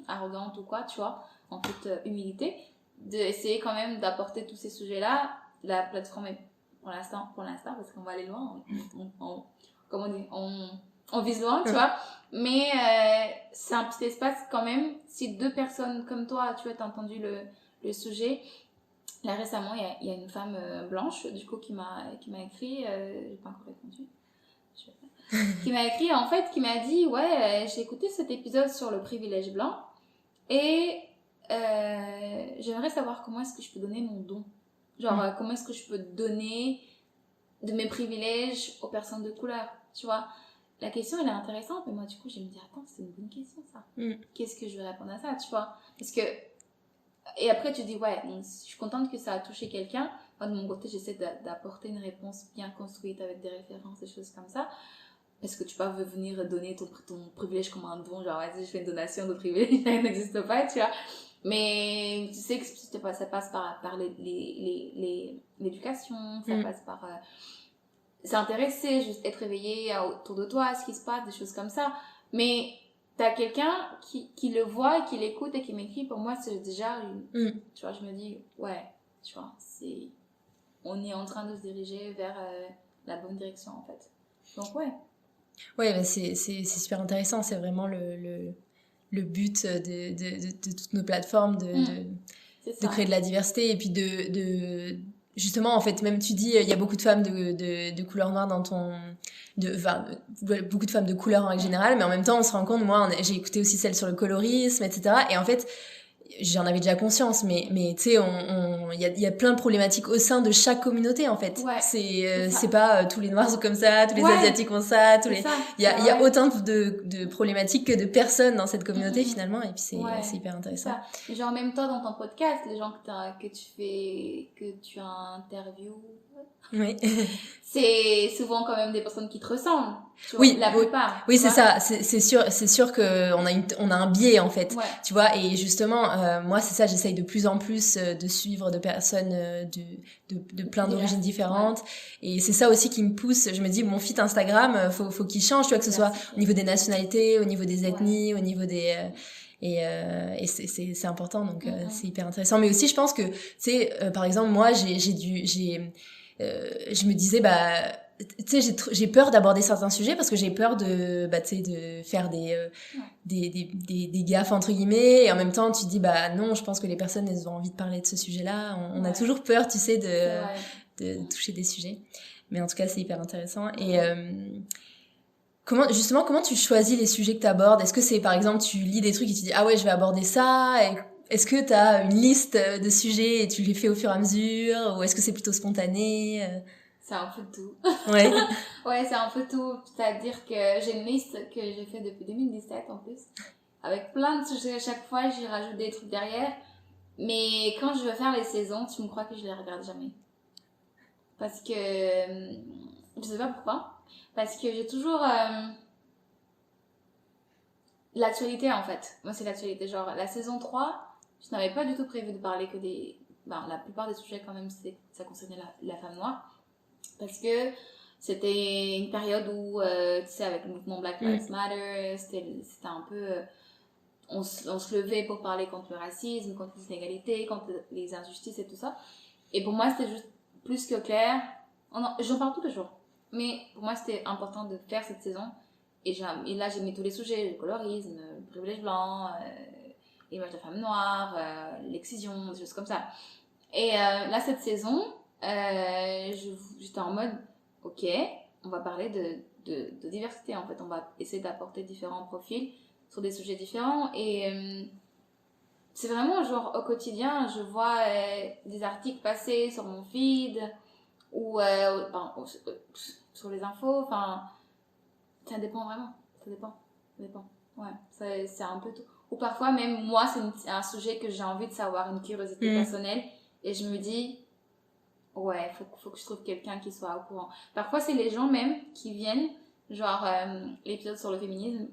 Speaker 2: arrogante ou quoi, tu vois, en toute humilité, d'essayer quand même d'apporter tous ces sujets-là. La plateforme est pour l'instant, parce qu'on va aller loin, comme on dit, on vise loin, tu vois. Mais c'est un petit espace quand même. Si 2 personnes comme toi, tu as entendu le sujet. Là récemment, il y a une femme blanche du coup qui m'a écrit, j'ai pas encore répondu, qui m'a écrit en fait, qui m'a dit j'ai écouté cet épisode sur le privilège blanc et j'aimerais savoir comment est-ce que je peux donner mon don. Genre, comment est-ce que je peux donner de mes privilèges aux personnes de couleur, tu vois. La question, elle est intéressante, mais moi, du coup, je me dis, attends, c'est une bonne question, ça. Qu'est-ce que je vais répondre à ça, tu vois. Parce que... Et après, tu dis, ouais, je suis contente que ça a touché quelqu'un. Moi, de mon côté, j'essaie d'apporter une réponse bien construite avec des références, des choses comme ça. Parce que tu peux pas venir donner ton privilège comme un don, genre, vas-y, je fais une donation de privilège, ça n'existe pas, tu vois. Mais tu sais que ça passe par l'éducation, ça passe par s'intéresser, juste être éveillé autour de toi, à ce qui se passe, des choses comme ça. Mais t'as quelqu'un qui le voit, qui l'écoute et qui m'écrit, pour moi, c'est déjà tu vois, je me dis, ouais, tu vois, on est en train de se diriger vers la bonne direction, en fait. Donc, ouais.
Speaker 3: Ouais, bah c'est super intéressant. C'est vraiment le but de toutes nos plateformes, de créer de la diversité et puis justement, en fait, même tu dis, il y a beaucoup de femmes de couleur noire dans beaucoup de femmes de couleur en général, mais en même temps, on se rend compte, moi, j'ai écouté aussi celle sur le colorisme, etc. Et en fait, j'en avais déjà conscience, mais tu sais, il y a plein de problématiques au sein de chaque communauté, en fait.
Speaker 2: Ouais,
Speaker 3: c'est pas tous les noirs sont comme ça, tous les asiatiques ont ça, il y a autant de problématiques que de personnes dans cette communauté finalement, et puis c'est hyper intéressant.
Speaker 2: Ça. Genre, même toi dans ton podcast, les gens que tu interviews,
Speaker 3: oui.
Speaker 2: c'est souvent quand même des personnes qui te ressemblent.
Speaker 3: Oui,
Speaker 2: la plupart.
Speaker 3: Oui, c'est ça. C'est sûr que on a un biais en fait.
Speaker 2: Ouais.
Speaker 3: Tu vois, et justement, moi c'est ça. J'essaye de plus en plus de suivre de personnes de plein d'origines différentes. Ouais. Et c'est ça aussi qui me pousse. Je me dis, mon feed Instagram, faut qu'il change. Tu vois, que ce soit au niveau des nationalités, au niveau des ethnies, au niveau des et c'est important. Donc c'est hyper intéressant. Mais aussi, je pense que tu sais, par exemple, moi je me disais tu sais, j'ai peur d'aborder certains sujets parce que j'ai peur de faire des gaffes entre guillemets, et en même temps tu te dis non, je pense que les personnes, elles ont envie de parler de ce sujet-là. On a toujours peur, tu sais, de toucher des sujets, mais en tout cas c'est hyper intéressant. Et comment tu choisis les sujets que tu abordes? Est-ce que c'est, par exemple, tu lis des trucs et tu dis ah ouais, je vais aborder ça, et est-ce que tu as une liste de sujets et tu les fais au fur et à mesure, ou est-ce que c'est plutôt spontané?
Speaker 2: C'est un peu tout.
Speaker 3: Ouais.
Speaker 2: Ouais, c'est un peu tout. C'est-à-dire que j'ai une liste que j'ai fait depuis 2017 en plus, avec plein de sujets. À chaque fois, j'y rajoute des trucs derrière. Mais quand je veux faire les saisons, tu me crois que je les regarde jamais. Parce que... je sais pas pourquoi. Parce que j'ai toujours... l'actualité, en fait. Moi, c'est l'actualité. Genre, la saison 3, je n'avais pas du tout prévu de parler que des... la plupart des sujets, quand même, ça concernait la femme noire. Parce que c'était une période où, tu sais, avec le mouvement Black Lives Matter, c'était un peu... on se levait pour parler contre le racisme, contre les inégalités, contre les injustices et tout ça. Et pour moi, c'était juste plus que clair. J'en parle tous les jours. Mais pour moi, c'était important de faire cette saison. Et là, j'ai mis tous les sujets, le colorisme, le privilège blanc, l'image de la femme noire, l'excision, des choses comme ça. Et là, cette saison, j'étais en mode, ok, on va parler de diversité, en fait. On va essayer d'apporter différents profils sur des sujets différents. Et c'est vraiment, genre, au quotidien, je vois des articles passer sur mon feed ou sur les infos. Enfin, ça dépend vraiment. Ça dépend. Ouais, c'est un peu tout. Ou parfois, même moi, c'est un sujet que j'ai envie de savoir, une curiosité personnelle. Et je me dis, ouais, faut que je trouve quelqu'un qui soit au courant. Parfois, c'est les gens même qui viennent, genre, l'épisode sur le féminisme,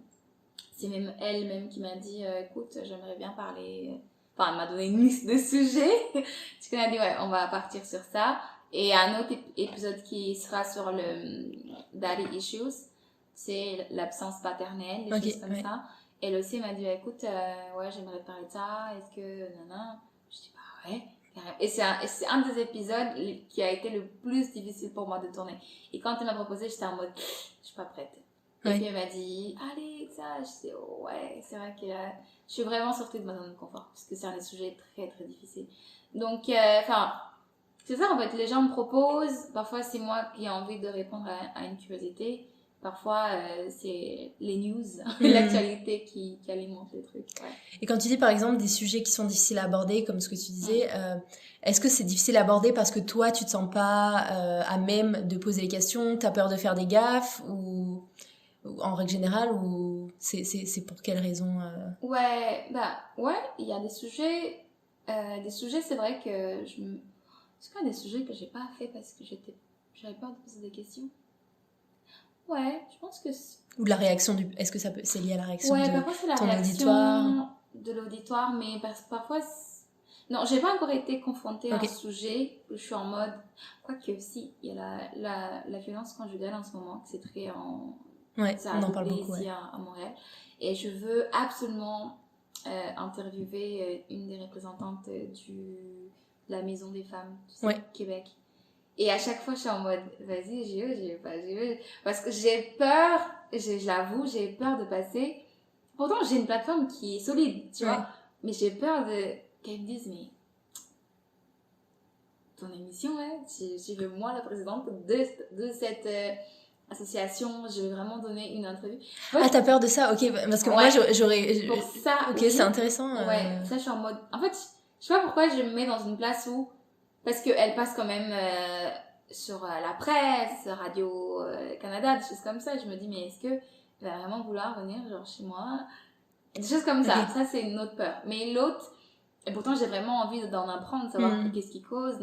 Speaker 2: c'est même elle-même qui m'a dit, écoute, j'aimerais bien parler... Enfin, elle m'a donné une liste de sujets. Du coup, elle a dit, ouais, on va partir sur ça. Et un autre épisode qui sera sur le Daddy Issues, c'est l'absence paternelle, des choses comme ça. Elle aussi m'a dit, écoute, ouais, j'aimerais parler de ça, est-ce que... Non. Je dis, ouais. Et c'est un des épisodes qui a été le plus difficile pour moi de tourner. Et quand elle m'a proposé, j'étais en mode, je suis pas prête. Et puis elle m'a dit, allez, ça, je dis, oh, ouais, c'est vrai que je suis vraiment sortie de ma zone de confort, parce que c'est un des sujets très, très difficiles. Donc, c'est ça, en fait, les gens me proposent, parfois c'est moi qui ai envie de répondre à une curiosité, Parfois, c'est les news, l'actualité qui alimente les trucs. Ouais.
Speaker 3: Et quand tu dis par exemple des sujets qui sont difficiles à aborder, comme ce que tu disais, est-ce que c'est difficile à aborder parce que toi tu te sens pas à même de poser les questions, t'as peur de faire des gaffes ou en règle générale, ou c'est pour quelle raison
Speaker 2: Ouais, il y a des sujets, c'est vrai que c'est quand même des sujets que j'ai pas fait parce que j'avais peur de poser des questions. Ouais, je pense que
Speaker 3: ou de la réaction est-ce que c'est lié à la réaction de
Speaker 2: parfois c'est la
Speaker 3: ton
Speaker 2: réaction
Speaker 3: auditoire
Speaker 2: de l'auditoire, mais parfois non, j'ai pas encore été confrontée à un
Speaker 3: Ok.
Speaker 2: sujet où je suis en mode, quoique si, il y a la violence conjugale en ce moment, c'est très
Speaker 3: Ouais,
Speaker 2: ça
Speaker 3: on
Speaker 2: a
Speaker 3: en parle
Speaker 2: doublé
Speaker 3: beaucoup.
Speaker 2: ici
Speaker 3: Ouais.
Speaker 2: à Montréal, et je veux absolument interviewer une des représentantes de la Maison des femmes du
Speaker 3: Ouais.
Speaker 2: Québec. Et à chaque fois, je suis en mode, vas-y, j'y veux. Parce que j'ai peur, je l'avoue, j'ai peur de passer. Pourtant, j'ai une plateforme qui est solide, tu vois. Mais j'ai peur qu'elles me disent, mais ton émission, ouais, je veux moi la présidente de cette association, je vais vraiment donner une entrevue.
Speaker 3: Ah, t'as peur de ça? Ok, parce que moi, j'aurais...
Speaker 2: Pour ça,
Speaker 3: ok,
Speaker 2: oui.
Speaker 3: c'est intéressant.
Speaker 2: Ouais, ça, je suis en mode... En fait, je sais pas pourquoi je me mets dans une place où... Parce qu'elle passe quand même sur la presse, Radio-Canada, des choses comme ça. Je me dis, mais est-ce qu'elle va vraiment vouloir venir, genre, chez moi? Des choses comme ça.
Speaker 3: Ok.
Speaker 2: Ça, c'est une autre peur. Mais l'autre... Et pourtant, j'ai vraiment envie d'en apprendre, savoir qu'est-ce qui cause,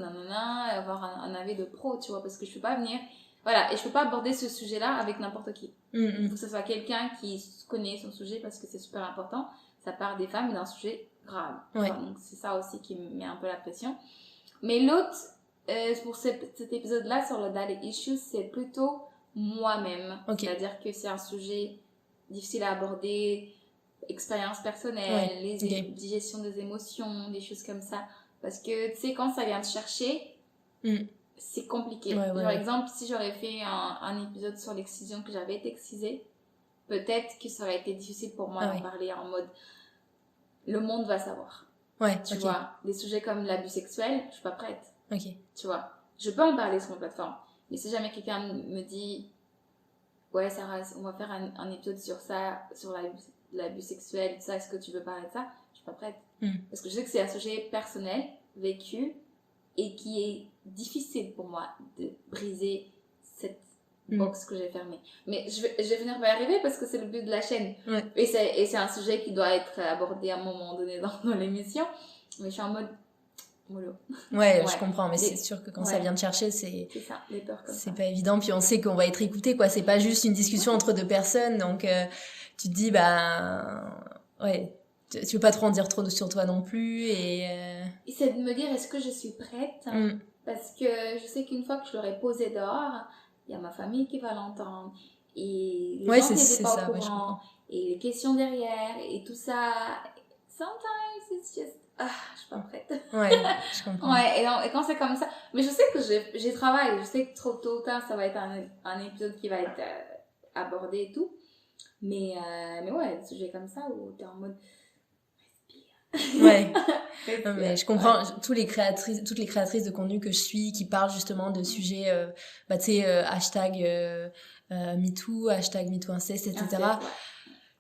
Speaker 2: avoir un avis de pro, tu vois, parce que je peux pas venir... Voilà, et je peux pas aborder ce sujet-là avec n'importe qui. Il faut que ce soit quelqu'un qui connaît son sujet parce que c'est super important. Ça part des femmes et d'un sujet grave.
Speaker 3: Ouais.
Speaker 2: Donc, c'est ça aussi qui me met un peu la pression. Mais l'autre, pour cet épisode-là sur le daddy issues, c'est plutôt moi-même.
Speaker 3: Okay.
Speaker 2: C'est-à-dire que c'est un sujet difficile à aborder, expérience personnelle, digestion des émotions, des choses comme ça. Parce que, tu sais, quand ça vient te chercher, c'est compliqué. Par exemple, si j'aurais fait un épisode sur l'excision, que j'avais été excisée, peut-être que ça aurait été difficile pour moi d'en parler en mode le monde va savoir. Tu vois, des sujets comme l'abus sexuel, je suis pas prête. Tu vois, je peux en parler sur mon plateforme, mais si jamais quelqu'un me dit ouais Sarah, on va faire un épisode sur ça, sur l'abus sexuel, tout ça, est-ce que tu veux parler de ça? Je suis pas prête. Parce que je sais que c'est un sujet personnel, vécu, et qui est difficile pour moi de briser cette box que j'ai fermée. Mais je vais finir par y arriver parce que c'est le but de la chaîne. Et c'est un sujet qui doit être abordé à un moment donné dans l'émission. Mais je suis en mode mollo.
Speaker 3: Je comprends, mais c'est sûr que quand ça vient te chercher, c'est
Speaker 2: ça, les peurs comme ça.
Speaker 3: C'est pas évident, puis on sait qu'on va être écouté, quoi. C'est pas juste une discussion entre deux personnes, donc tu te dis, tu veux pas trop en dire trop sur toi non plus, et
Speaker 2: c'est de me dire, est-ce que je suis prête? Parce que je sais qu'une fois que je l'aurai posé dehors, il y a ma famille qui va l'entendre, et les gens qui n'étaient pas au courant, et les questions derrière, et tout ça. Sometimes it's just... je suis pas prête.
Speaker 3: Je comprends.
Speaker 2: Et quand c'est comme ça... Mais je sais que j'ai travaillé, je sais que trop tôt ou tard, ça va être un épisode qui va être abordé et tout. Mais ouais, des sujets comme ça où t'es en mode...
Speaker 3: Mais je comprends toutes les créatrices de contenu que je suis qui parlent justement de sujets tu sais hashtag MeToo, hashtag MeTooInceste, etc.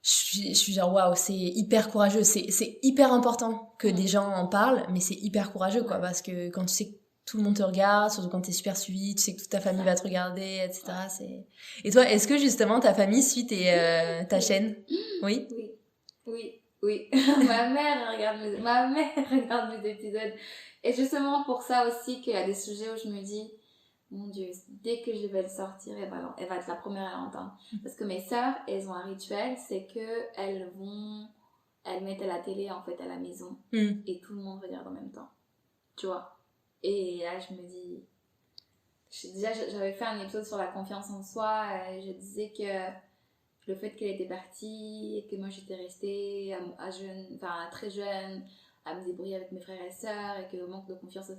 Speaker 3: Je suis genre waouh, c'est hyper courageux, c'est hyper important que des gens en parlent, mais c'est hyper courageux quoi, parce que quand tu sais que tout le monde te regarde, surtout quand t'es super suivi, tu sais que toute ta famille va te regarder, etc. Et toi, est-ce que justement ta famille suit ta chaîne? Oui.
Speaker 2: Ma mère regarde mes épisodes. Et justement pour ça aussi qu'il y a des sujets où je me dis, mon Dieu, dès que je vais le sortir, elle va être la première à l'entendre. Parce que mes sœurs, elles ont un rituel, c'est que elles mettent à la télé en fait à la maison et tout le monde regarde en même temps. Tu vois? Et là je me dis, déjà j'avais fait un épisode sur la confiance en soi, je disais que le fait qu'elle était partie et que moi j'étais restée très jeune à me débrouiller avec mes frères et sœurs et que le manque de confiance,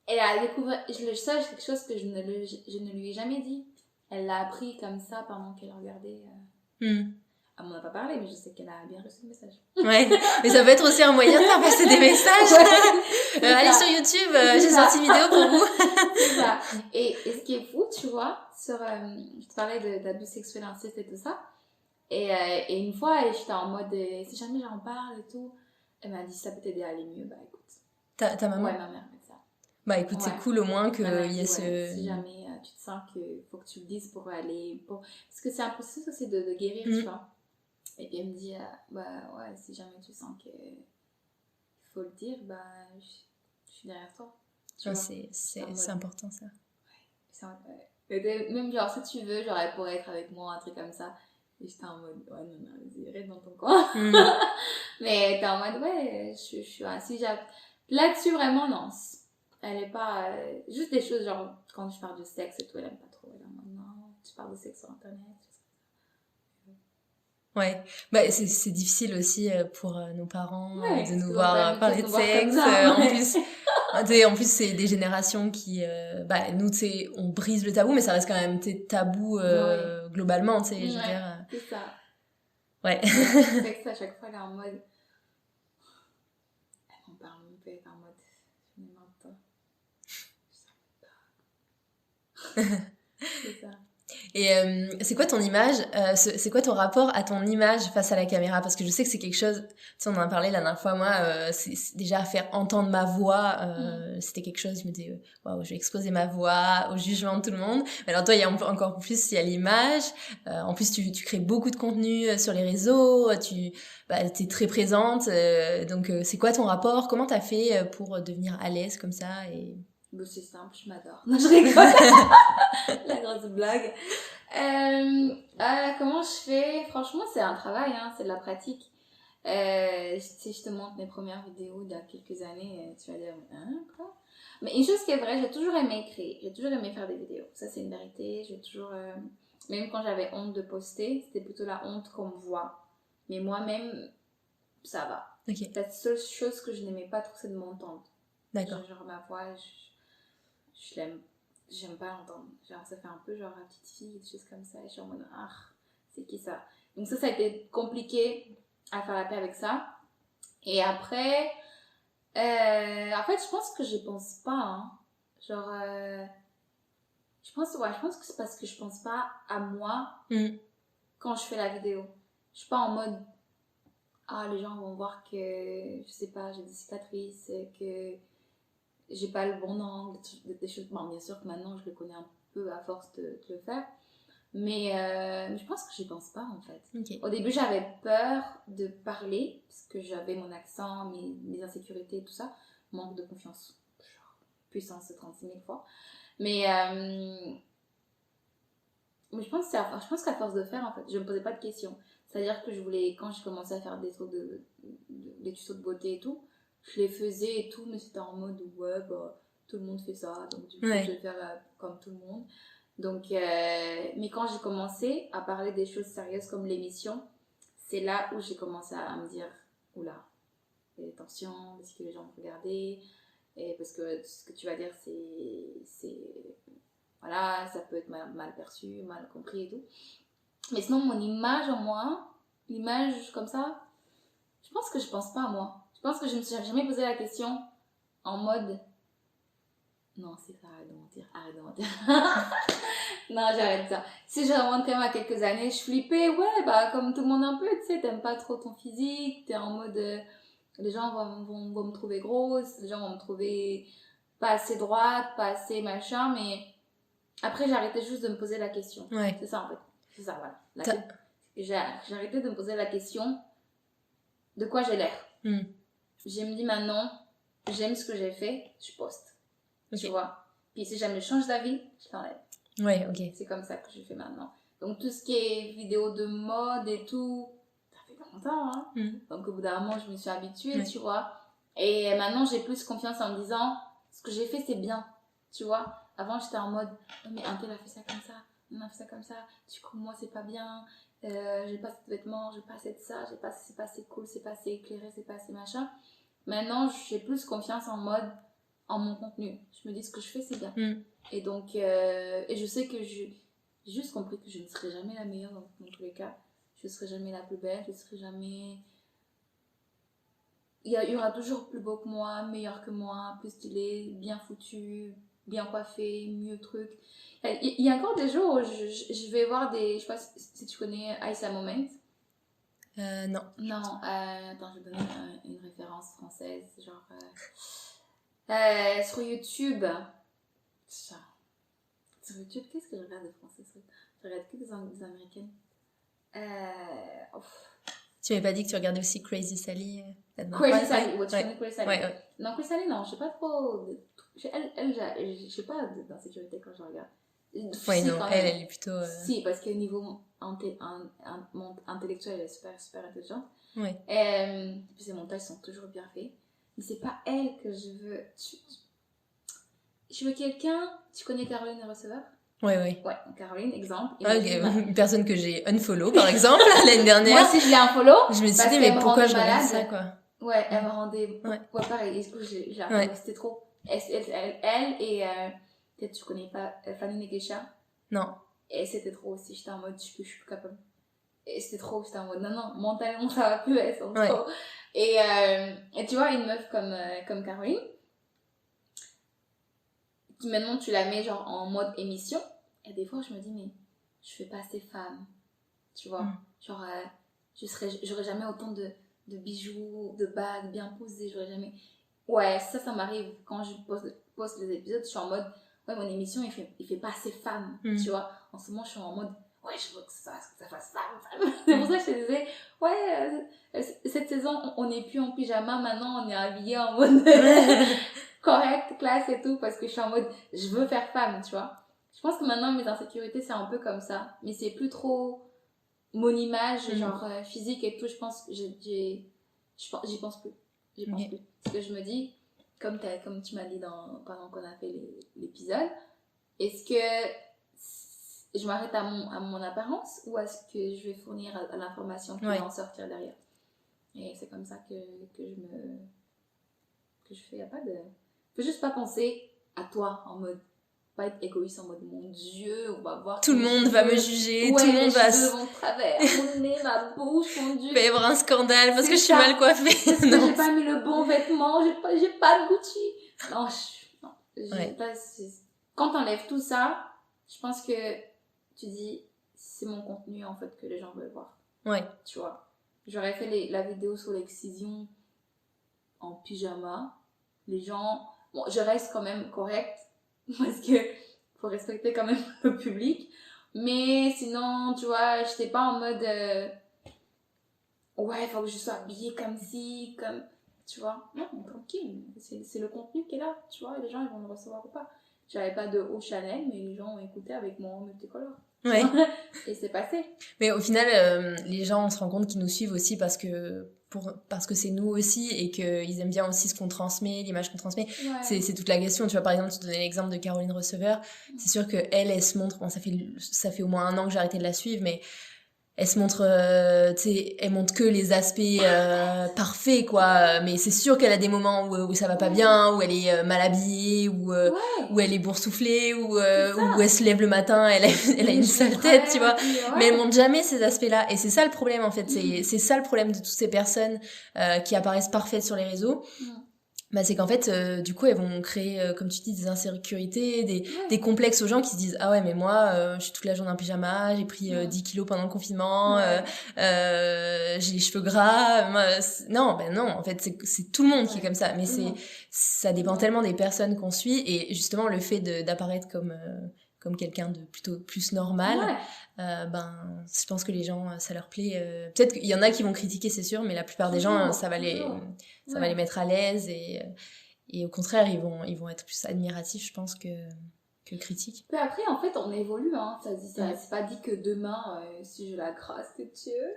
Speaker 2: elle a découvert, ça c'est quelque chose que je ne lui ai jamais dit, elle l'a appris comme ça pendant qu'elle regardait Elle m'en a pas parlé, mais je sais qu'elle a bien reçu le message.
Speaker 3: Ouais, mais ça peut être aussi un moyen de faire passer des messages.
Speaker 2: Ouais,
Speaker 3: allez sur YouTube, j'ai sorti une vidéo pour vous.
Speaker 2: C'est ça. Et ce qui est fou, tu vois, sur, je te parlais d'abus sexuels, inceste et tout ça. Et une fois, j'étais en mode, si jamais j'en parle et tout, elle m'a dit, ça peut t'aider à aller mieux, bah écoute.
Speaker 3: Ta maman?
Speaker 2: Ouais, ma mère fait ça.
Speaker 3: Bah écoute, c'est cool au moins qu'il y ait ce...
Speaker 2: Si jamais tu te sens qu'il faut que tu le dises pour aller... Parce que c'est un processus aussi de guérir, tu vois. Et puis elle me dit, bah ouais, si jamais tu sens qu'il faut le dire, bah je suis derrière toi.
Speaker 3: C'est important ça.
Speaker 2: Ouais. Et même genre, si tu veux, genre, elle pourrait être avec moi, un truc comme ça. Et j'étais en mode, ouais, non, vas-y, reste dans ton coin. Mais t'es en mode, ouais, je suis assise. Là-dessus, vraiment, non. Elle est pas. Juste des choses, genre, quand je parle de sexe et tout, elle aime pas trop. Elle est en mode, non, tu parles de sexe sur internet.
Speaker 3: Ouais, bah c'est difficile aussi pour nos parents de nous voir parler de sexe. En plus, c'est des générations qui, nous, tu sais, on brise le tabou, mais ça reste quand même tabou globalement, tu sais, je veux dire.
Speaker 2: C'est ça.
Speaker 3: Ouais.
Speaker 2: C'est que à chaque fois, elle est en mode. Elle m'en parle, on peut être en mode. Je ne m'en pas. Je sais pas. C'est ça.
Speaker 3: Et c'est quoi ton image, c'est quoi ton rapport à ton image face à la caméra? Parce que je sais que c'est quelque chose, tu sais, on en a parlé la dernière fois, moi, c'est déjà faire entendre ma voix, c'était quelque chose, je me disais, waouh, je vais exposer ma voix au jugement de tout le monde. Mais alors toi, il y a encore plus, il y a l'image, en plus tu crées beaucoup de contenu sur les réseaux, t'es très présente, donc c'est quoi ton rapport? Comment t'as fait pour devenir à l'aise comme ça et...
Speaker 2: C'est simple, je m'adore. Non, je rigole. La grosse blague. Comment je fais? Franchement, c'est un travail, hein, c'est de la pratique. Si je te montre mes premières vidéos d'il y a quelques années, tu vas dire, hein, quoi? Mais une chose qui est vraie, j'ai toujours aimé créer, j'ai toujours aimé faire des vidéos. Ça, c'est une vérité. J'ai toujours, même quand j'avais honte de poster, c'était plutôt la honte qu'on me voit. Mais moi-même, ça va.
Speaker 3: Okay.
Speaker 2: La seule chose que je n'aimais pas trop, c'est de m'entendre.
Speaker 3: D'accord.
Speaker 2: Genre ma voix, je l'aime, j'aime pas l'entendre. Genre, ça fait un peu genre la petite fille, des choses comme ça. Et je suis en mode, c'est qui ça? Donc ça a été compliqué à faire la paix avec ça. Et après, en fait, je pense que je pense pas, hein. Genre, je pense que c'est parce que je pense pas à moi quand je fais la vidéo. Je suis pas en mode, les gens vont voir que, je sais pas, j'ai des cicatrices, que j'ai pas le bon angle, des choses. Bon, bien sûr que maintenant je le connais un peu à force de le faire, mais je pense que j'y pense pas en fait.
Speaker 3: Okay.
Speaker 2: Au début, j'avais peur de parler parce que j'avais mon accent, mes insécurités, tout ça, manque de confiance, genre puissance 36 000 fois. Mais je pense qu'à force de faire, en fait, je me posais pas de questions. C'est-à-dire que quand j'ai commencé à faire des trucs des tutos de beauté et tout, je les faisais et tout, mais c'était en mode tout le monde fait ça, donc du coup je vais faire comme tout le monde. Donc, mais quand j'ai commencé à parler des choses sérieuses comme l'émission, c'est là où j'ai commencé à me dire, oula, attention, parce que les gens vont regarder, et parce que ce que tu vas dire, voilà, ça peut être mal perçu, mal compris et tout. Mais sinon, mon image en moi, l'image comme ça, je pense que je pense pas à moi. Je pense que je me suis jamais posé la question en mode non, c'est ça, arrête de mentir. Non, j'arrête ça. Si je remonte quand même à quelques années, je flippais, comme tout le monde un peu, tu sais, t'aimes pas trop ton physique, t'es en mode les gens vont me trouver grosse, les gens vont me trouver pas assez droite, pas assez machin, mais après j'ai arrêté juste de me poser la question.
Speaker 3: Ouais.
Speaker 2: C'est ça en fait. C'est ça, voilà. J'ai arrêté de me poser la question de quoi j'ai l'air. J'ai me dit maintenant, j'aime ce que j'ai fait, je poste. Okay. Tu vois. Puis si jamais je change d'avis, je l'enlève.
Speaker 3: Ouais, ok.
Speaker 2: C'est comme ça que je fais maintenant. Donc tout ce qui est vidéo de mode et tout, ça fait longtemps, hein. Donc au bout d'un moment, je me suis habituée, tu vois. Et maintenant, j'ai plus confiance en me disant, ce que j'ai fait, c'est bien, tu vois. Avant, j'étais en mode, mais un tel a fait ça comme ça, on a fait ça comme ça, du coup, moi, c'est pas bien, j'ai pas assez de vêtements, j'ai pas assez de ça, c'est pas assez cool, c'est pas assez éclairé, c'est pas assez machin. Maintenant, j'ai plus confiance en mon contenu. Je me dis ce que je fais, c'est bien. Et donc, et je sais que j'ai juste compris que je ne serai jamais la meilleure dans tous les cas. Je je serai jamais la plus belle, je serai jamais... Il y aura toujours plus beau que moi, meilleur que moi, plus stylé, bien foutu, bien coiffé, mieux truc. Il y a encore des jours où je vais voir des... Je sais pas si tu connais Aïssa Moment.
Speaker 3: Non.
Speaker 2: Non, attends, je vais donner une référence française, genre... sur YouTube. Sur YouTube, qu'est-ce que je regarde de français? Je regarde que des américaines.
Speaker 3: Tu m'avais pas dit que tu regardais aussi Crazy Sally?
Speaker 2: Crazy Sally, ouais, tu connais Crazy Sally?
Speaker 3: Ouais.
Speaker 2: Non, Crazy Sally, non, je sais pas trop. Je sais pas d'insécurité quand je regarde.
Speaker 3: Ouais, non, elle est plutôt.
Speaker 2: Si, parce que niveau intellectuel, elle est super, super intelligente.
Speaker 3: Ouais.
Speaker 2: Puis ses montages sont toujours bien faits. Mais c'est pas elle que je veux. Je veux quelqu'un. Tu connais Caroline le receveur?
Speaker 3: Ouais.
Speaker 2: Ouais, Caroline, exemple.
Speaker 3: Une personne que j'ai unfollow, par exemple, l'année dernière.
Speaker 2: Moi, si je l'ai unfollow.
Speaker 3: Je me suis dit, mais pourquoi je regarde ça, quoi?
Speaker 2: Ouais, elle me rendait.
Speaker 3: Ouais,
Speaker 2: pareil. Et du coup, j'ai unfollow. C'était trop. Elle et. Peut-être tu connais pas Fanny Nekesha.
Speaker 3: Non.
Speaker 2: Et c'était trop aussi. J'étais en mode, je suis plus capable. Et c'était trop. J'étais en mode, non, mentalement, ça va plus. Elles sont trop. Et tu vois, une meuf comme Caroline. Maintenant tu la mets genre en mode émission et des fois je me dis mais je fais pas assez femme, tu vois. Genre j'aurais jamais autant de bijoux, de bagues bien posées, j'aurais jamais... Ouais, ça m'arrive quand je poste les épisodes, je suis en mode ouais, mon émission il fait pas assez femme, tu vois. En ce moment je suis en mode ouais, je veux que ça fasse femme. C'est pour ça que je te disais ouais, cette saison on n'est plus en pyjama, maintenant on est habillé en mode correct, classe et tout, parce que je suis en mode je veux faire femme, tu vois. Je pense que maintenant mes insécurités c'est un peu comme ça, mais c'est plus trop mon image genre physique et tout. Je pense que j'y pense plus. Parce que je me dis comme tu m'as dit pendant qu'on a fait l'épisode, est-ce que je m'arrête à mon apparence ou est-ce que je vais fournir à l'information qui va en sortir derrière? Et c'est comme ça que je fais. Y a pas de... Faut juste pas penser à toi en mode, pas être égoïste en mode mon Dieu, on va voir
Speaker 3: tout le monde va me juger,
Speaker 2: ouais,
Speaker 3: tout le monde va
Speaker 2: mon travers, mon nez, ma bouche, mon Dieu,
Speaker 3: il va y avoir un scandale parce que je suis mal coiffée,
Speaker 2: parce que j'ai pas mis le bon vêtement, j'ai pas de Gucci. Non, quand t'enlèves tout ça, je pense que tu dis c'est mon contenu en fait que les gens veulent voir. Ouais. Tu vois, j'aurais fait la vidéo sur l'excision en pyjama. Les gens... Bon, je reste quand même correcte parce que faut respecter quand même le public. Mais sinon, tu vois, j'étais pas en mode... ouais, il faut que je sois habillée comme ci, comme... Tu vois, non, tranquille. C'est le contenu qui est là, tu vois. Les gens, ils vont le recevoir ou pas. J'avais pas de haut Chanel, mais les gens ont écouté avec mon multicolore. Ouais. Et c'est passé.
Speaker 3: Mais au final, les gens, on se rend compte qu'ils nous suivent aussi parce que c'est nous aussi et qu'ils aiment bien aussi ce qu'on transmet, l'image qu'on transmet. Ouais. C'est toute la question. Tu vois, par exemple, tu donnais l'exemple de Caroline Receveur. C'est sûr que elle se montre... Bon, ça fait au moins 1 an que j'ai arrêté de la suivre, mais elle se montre... tu sais, elle montre que les aspects parfaits, quoi. Mais c'est sûr qu'elle a des moments où ça va pas bien, où elle est mal habillée, où elle est boursouflée, où elle se lève le matin, elle a une sale tête, tu vois. Mais elle montre jamais ces aspects-là. Et c'est ça le problème, en fait. C'est ça le problème de toutes ces personnes qui apparaissent parfaites sur les réseaux. Bah, c'est qu'en fait, du coup, elles vont créer, comme tu dis, des insécurités, des complexes aux gens qui se disent « Ah ouais, mais moi, je suis toute la journée en pyjama, j'ai pris 10 kilos pendant le confinement, j'ai les cheveux gras. » Non, en fait, c'est tout le monde qui est comme ça. Mais ça dépend tellement des personnes qu'on suit. Et justement, le fait d'apparaître comme quelqu'un de plutôt plus normal, je pense que les gens, ça leur plaît. Peut-être qu'il y en a qui vont critiquer, c'est sûr, mais la plupart des gens, ça va les mettre à l'aise et au contraire, ils vont être plus admiratifs, je pense, que critiques.
Speaker 2: Puis après, en fait, on évolue, hein. C'est pas dit que demain, si j'ai la grâce de Dieu,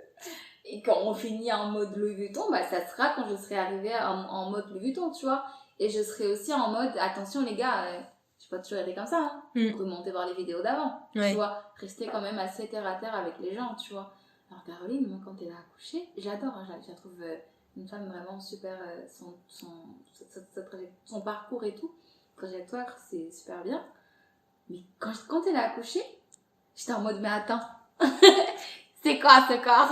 Speaker 2: et quand on finit en mode Louis Vuitton, ça sera quand je serai arrivée en mode Louis Vuitton, tu vois. Et je serai aussi en mode, attention les gars, je peux pas toujours aller comme ça, hein. Remonter voir les vidéos d'avant, tu vois. Rester quand même assez terre à terre avec les gens, tu vois. Alors Caroline, moi, quand elle a accouché, j'adore, hein, je la trouve une femme vraiment super, son parcours et tout, trajectoire, c'est super bien. Mais quand elle a accouché, j'étais en mode, mais attends, c'est quoi ce corps?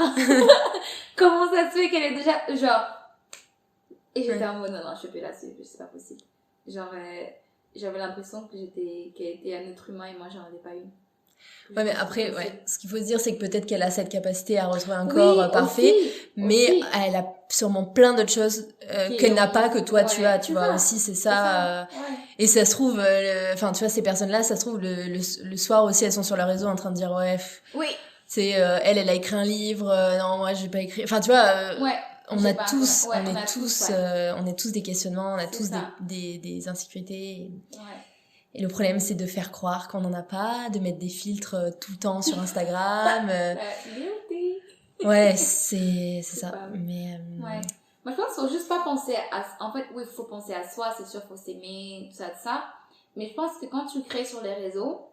Speaker 2: Comment ça se fait qu'elle est déjà, genre, et j'étais en mode, non, je suis plus là-dessus, c'est pas possible. Genre, j'avais l'impression qu'elle était un être humain et moi, j'en avais pas une.
Speaker 3: Ouais, mais après, ce qu'il faut se dire, c'est que peut-être qu'elle a cette capacité à retrouver un corps parfait, mais elle a sûrement plein d'autres choses qu'elle n'a pas, que toi tu as, tu vois, aussi, c'est ça. Et ça se trouve, enfin, tu vois, ces personnes-là, ça se trouve, le soir aussi, elles sont sur leur réseau en train de dire, c'est, elle a écrit un livre, non, moi, j'ai pas écrit, enfin, tu vois, on est tous des questionnements, on a tous des insécurités. Et le problème, c'est de faire croire qu'on n'en a pas, de mettre des filtres tout le temps sur Instagram. Ouais, c'est ça. Mais
Speaker 2: moi, je pense qu'il faut juste pas penser à... En fait, oui, il faut penser à soi, c'est sûr, il faut s'aimer, tout ça. Mais je pense que quand tu crées sur les réseaux,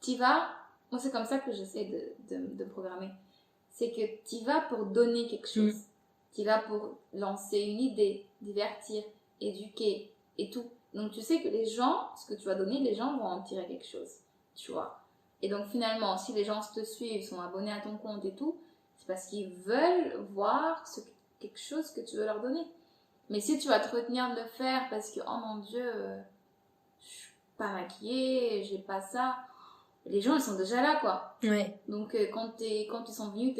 Speaker 2: tu vas... Moi, c'est comme ça que j'essaie de programmer. C'est que tu vas pour donner quelque chose. Tu vas pour lancer une idée, divertir, éduquer et tout. Donc, tu sais que les gens, ce que tu vas donner, les gens vont en tirer quelque chose, tu vois. Et donc, finalement, si les gens te suivent, sont abonnés à ton compte et tout, c'est parce qu'ils veulent voir quelque chose que tu veux leur donner. Mais si tu vas te retenir de le faire parce que, oh mon Dieu, je suis pas maquillée, j'ai pas ça, les gens, ils sont déjà là, quoi.
Speaker 3: Ouais.
Speaker 2: Donc, quand ils sont venus,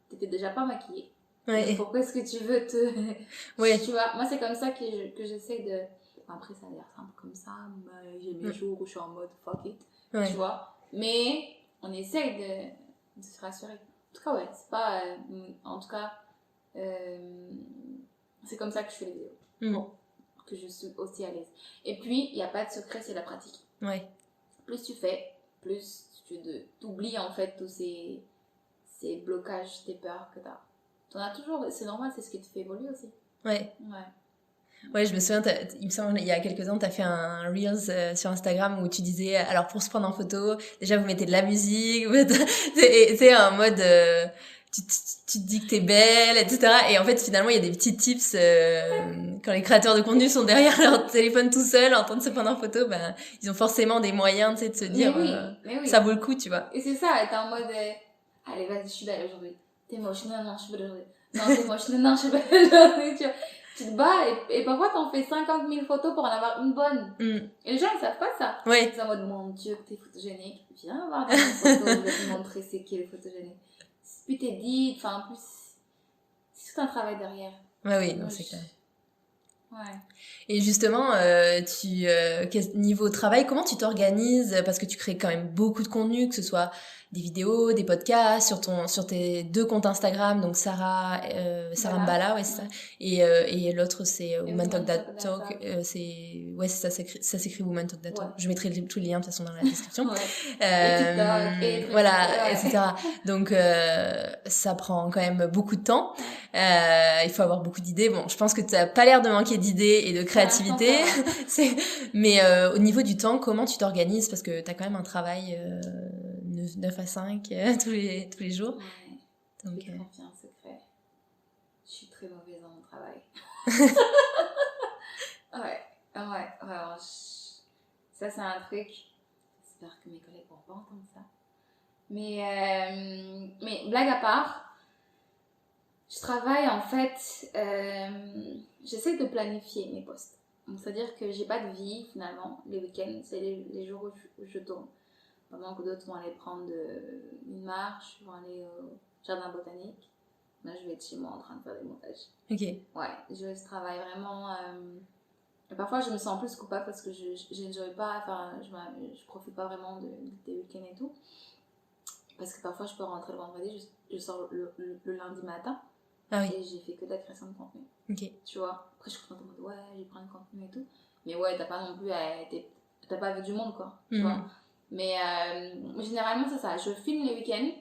Speaker 2: t'étais déjà pas maquillée.
Speaker 3: Ouais.
Speaker 2: Donc, pourquoi est-ce que tu veux te... Tu vois, moi, c'est comme ça que j'essaie de... Après, ça a l'air simple comme ça, mais j'ai mes jours où je suis en mode fuck it, tu vois. Mais on essaye de se rassurer. En tout cas, c'est pas... en tout cas, c'est comme ça que je fais les vidéos. Bon, que je suis aussi à l'aise. Et puis, il n'y a pas de secret, c'est la pratique.
Speaker 3: Ouais.
Speaker 2: Plus tu fais, plus tu t'oublies en fait tous ces blocages, tes peurs que t'as. T'en as toujours, c'est normal, c'est ce qui te fait évoluer aussi.
Speaker 3: Ouais, je me souviens, il me semble, il y a quelques ans, t'as fait un Reels sur Instagram où tu disais, alors pour se prendre en photo, déjà vous mettez de la musique, c'est en mode, tu te dis que t'es belle, etc. Et en fait, finalement, il y a des petits tips, quand les créateurs de contenu sont derrière leur téléphone tout seuls, en train de se prendre en photo, ben, ils ont forcément des moyens, tu sais, de se dire,
Speaker 2: mais oui.
Speaker 3: Ça vaut le coup, tu vois.
Speaker 2: Et c'est ça, t'es en mode, allez, vas-y, je suis belle aujourd'hui. T'es moche, non, je suis belle aujourd'hui. Non, t'es moche, non, je suis belle aujourd'hui, tu vois. Tu te bats et parfois t'en fais 50 000 photos pour en avoir une bonne. Et les gens ils savent pas ça.
Speaker 3: Ouais.
Speaker 2: Ils sont en mode mon Dieu que t'es photogénique. Viens voir dans mes photos, je vais te montrer c'est qui le photogénique. Puis t'es dit, enfin en plus, c'est tout un travail derrière.
Speaker 3: Ouais, oui, non, c'est clair.
Speaker 2: Ouais.
Speaker 3: Et justement, niveau travail, comment tu t'organises? Parce que tu crées quand même beaucoup de contenu, que ce soit des vidéos, des podcasts, sur tes 2 comptes Instagram, donc Sarah Mbala, c'est ça. Et l'autre, c'est Woman Talk That Talk. C'est ça s'écrit Woman Talk That Talk. Je mettrai tous les liens, de toute façon, dans la description. Voilà, etc. Donc, ça prend quand même beaucoup de temps. Il faut avoir beaucoup d'idées. Bon, je pense que t'as pas l'air de manquer d'idées et de créativité. Mais au niveau du temps, comment tu t'organises? Parce que t'as quand même un travail 9 à 5 tous les jours.
Speaker 2: Ouais.
Speaker 3: Donc,
Speaker 2: je vais te confier un secret. Je suis très mauvaise dans mon travail. Vraiment. Ça, c'est un truc. J'espère que mes collègues vont pas entendre ça. Mais blague à part, je travaille en fait, j'essaie de planifier mes postes. Donc, c'est-à-dire que j'ai pas de vie finalement. Les week-ends, c'est les jours où je tourne. Pendant que d'autres vont aller prendre une marche, vont aller au jardin botanique. Là, je vais être chez moi en train de faire des montages.
Speaker 3: Ok.
Speaker 2: Ouais, je travaille vraiment. Et parfois, je me sens plus coupable parce que je n'enjoy pas, enfin, je profite pas vraiment des week-ends et tout. Parce que parfois, je peux rentrer le vendredi, je sors le lundi matin.
Speaker 3: Ah oui.
Speaker 2: Et j'ai fait que de la création de contenu.
Speaker 3: Ok.
Speaker 2: Tu vois, après, je suis contente en mode, ouais, j'ai pris le contenu et tout. Mais ouais, t'as pas non plus t'as pas vu du monde, quoi. Tu vois. Mais généralement, c'est ça. Je filme les week-ends.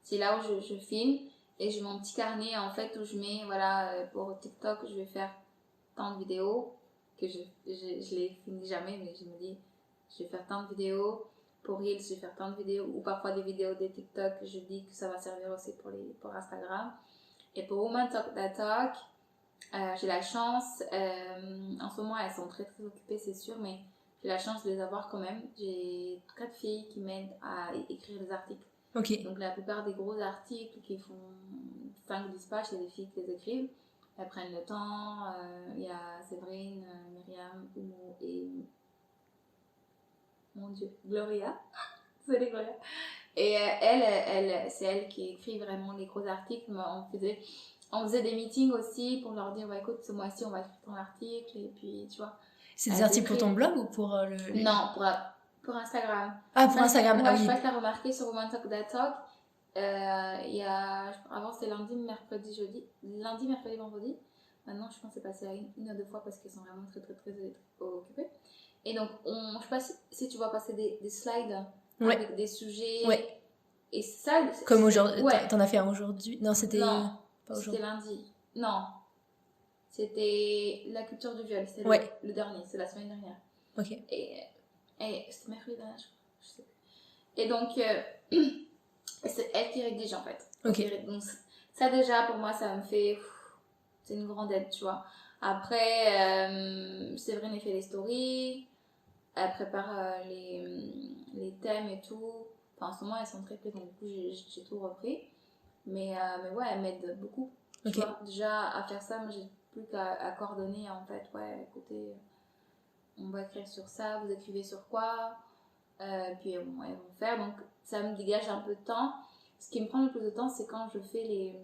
Speaker 2: C'est là où je filme. Et j'ai mon petit carnet, en fait, où je mets, voilà, pour TikTok, je vais faire tant de vidéos. Que je les finis jamais, mais je me dis, je vais faire tant de vidéos. Pour Reels, je vais faire tant de vidéos. Ou parfois des vidéos de TikTok, je dis que ça va servir aussi pour Instagram. Et pour Woman Talk That Talk, j'ai la chance, en ce moment, elles sont très très occupées, c'est sûr, mais j'ai la chance de les avoir quand même. J'ai 4 filles qui m'aident à écrire les articles.
Speaker 3: Ok.
Speaker 2: Donc la plupart des gros articles qui font 5-10 pages, c'est des filles qui les écrivent. Elles prennent le temps. Il y a Séverine, Myriam, Oumo et... Mon Dieu, Gloria. C'est les Gloria. Et c'est elle qui écrit vraiment les gros articles. Mais on faisait des meetings aussi pour leur dire, écoute, ce mois-ci, on va écrire ton article. Et puis, tu vois.
Speaker 3: C'est des articles pour ton blog ou pour
Speaker 2: Non, pour Instagram.
Speaker 3: Ah, pour Instagram.
Speaker 2: Moi,
Speaker 3: Ah
Speaker 2: je
Speaker 3: oui.
Speaker 2: sais pas si t'as remarqué sur Woman Talk That Talk. Avant, c'était lundi, mercredi, jeudi. Lundi, mercredi, vendredi. Maintenant, je pense que c'est passé à une ou deux fois parce qu'ils sont vraiment très, très, très occupés. Et donc, je sais pas si tu vois passer des slides avec des sujets.
Speaker 3: Ouais.
Speaker 2: Et ça,
Speaker 3: comme aujourd'hui.
Speaker 2: Ouais.
Speaker 3: T'en as fait un aujourd'hui? Non, c'était
Speaker 2: pas
Speaker 3: aujourd'hui.
Speaker 2: C'était lundi. Non. C'était la culture du viol. C'était le dernier. C'est la semaine dernière.
Speaker 3: Ok.
Speaker 2: Et c'était mercredi dernier, je sais plus. Et donc, c'est elle qui rédige en fait.
Speaker 3: Ok.
Speaker 2: Donc, ça déjà, pour moi, ça me fait... C'est une grande aide, tu vois. Après, Séverine, elle fait les stories. Elle prépare les thèmes et tout. Enfin, en ce moment, elles sont très prises, donc du coup, j'ai tout repris. Mais ouais, elle m'aide beaucoup. Tu vois, déjà, à faire ça, moi, j'ai plus qu'à coordonner, en fait. Ouais, écoutez, on va écrire sur ça, vous écrivez sur quoi, puis elles vont faire. Donc, ça me dégage un peu de temps. Ce qui me prend le plus de temps, c'est quand je fais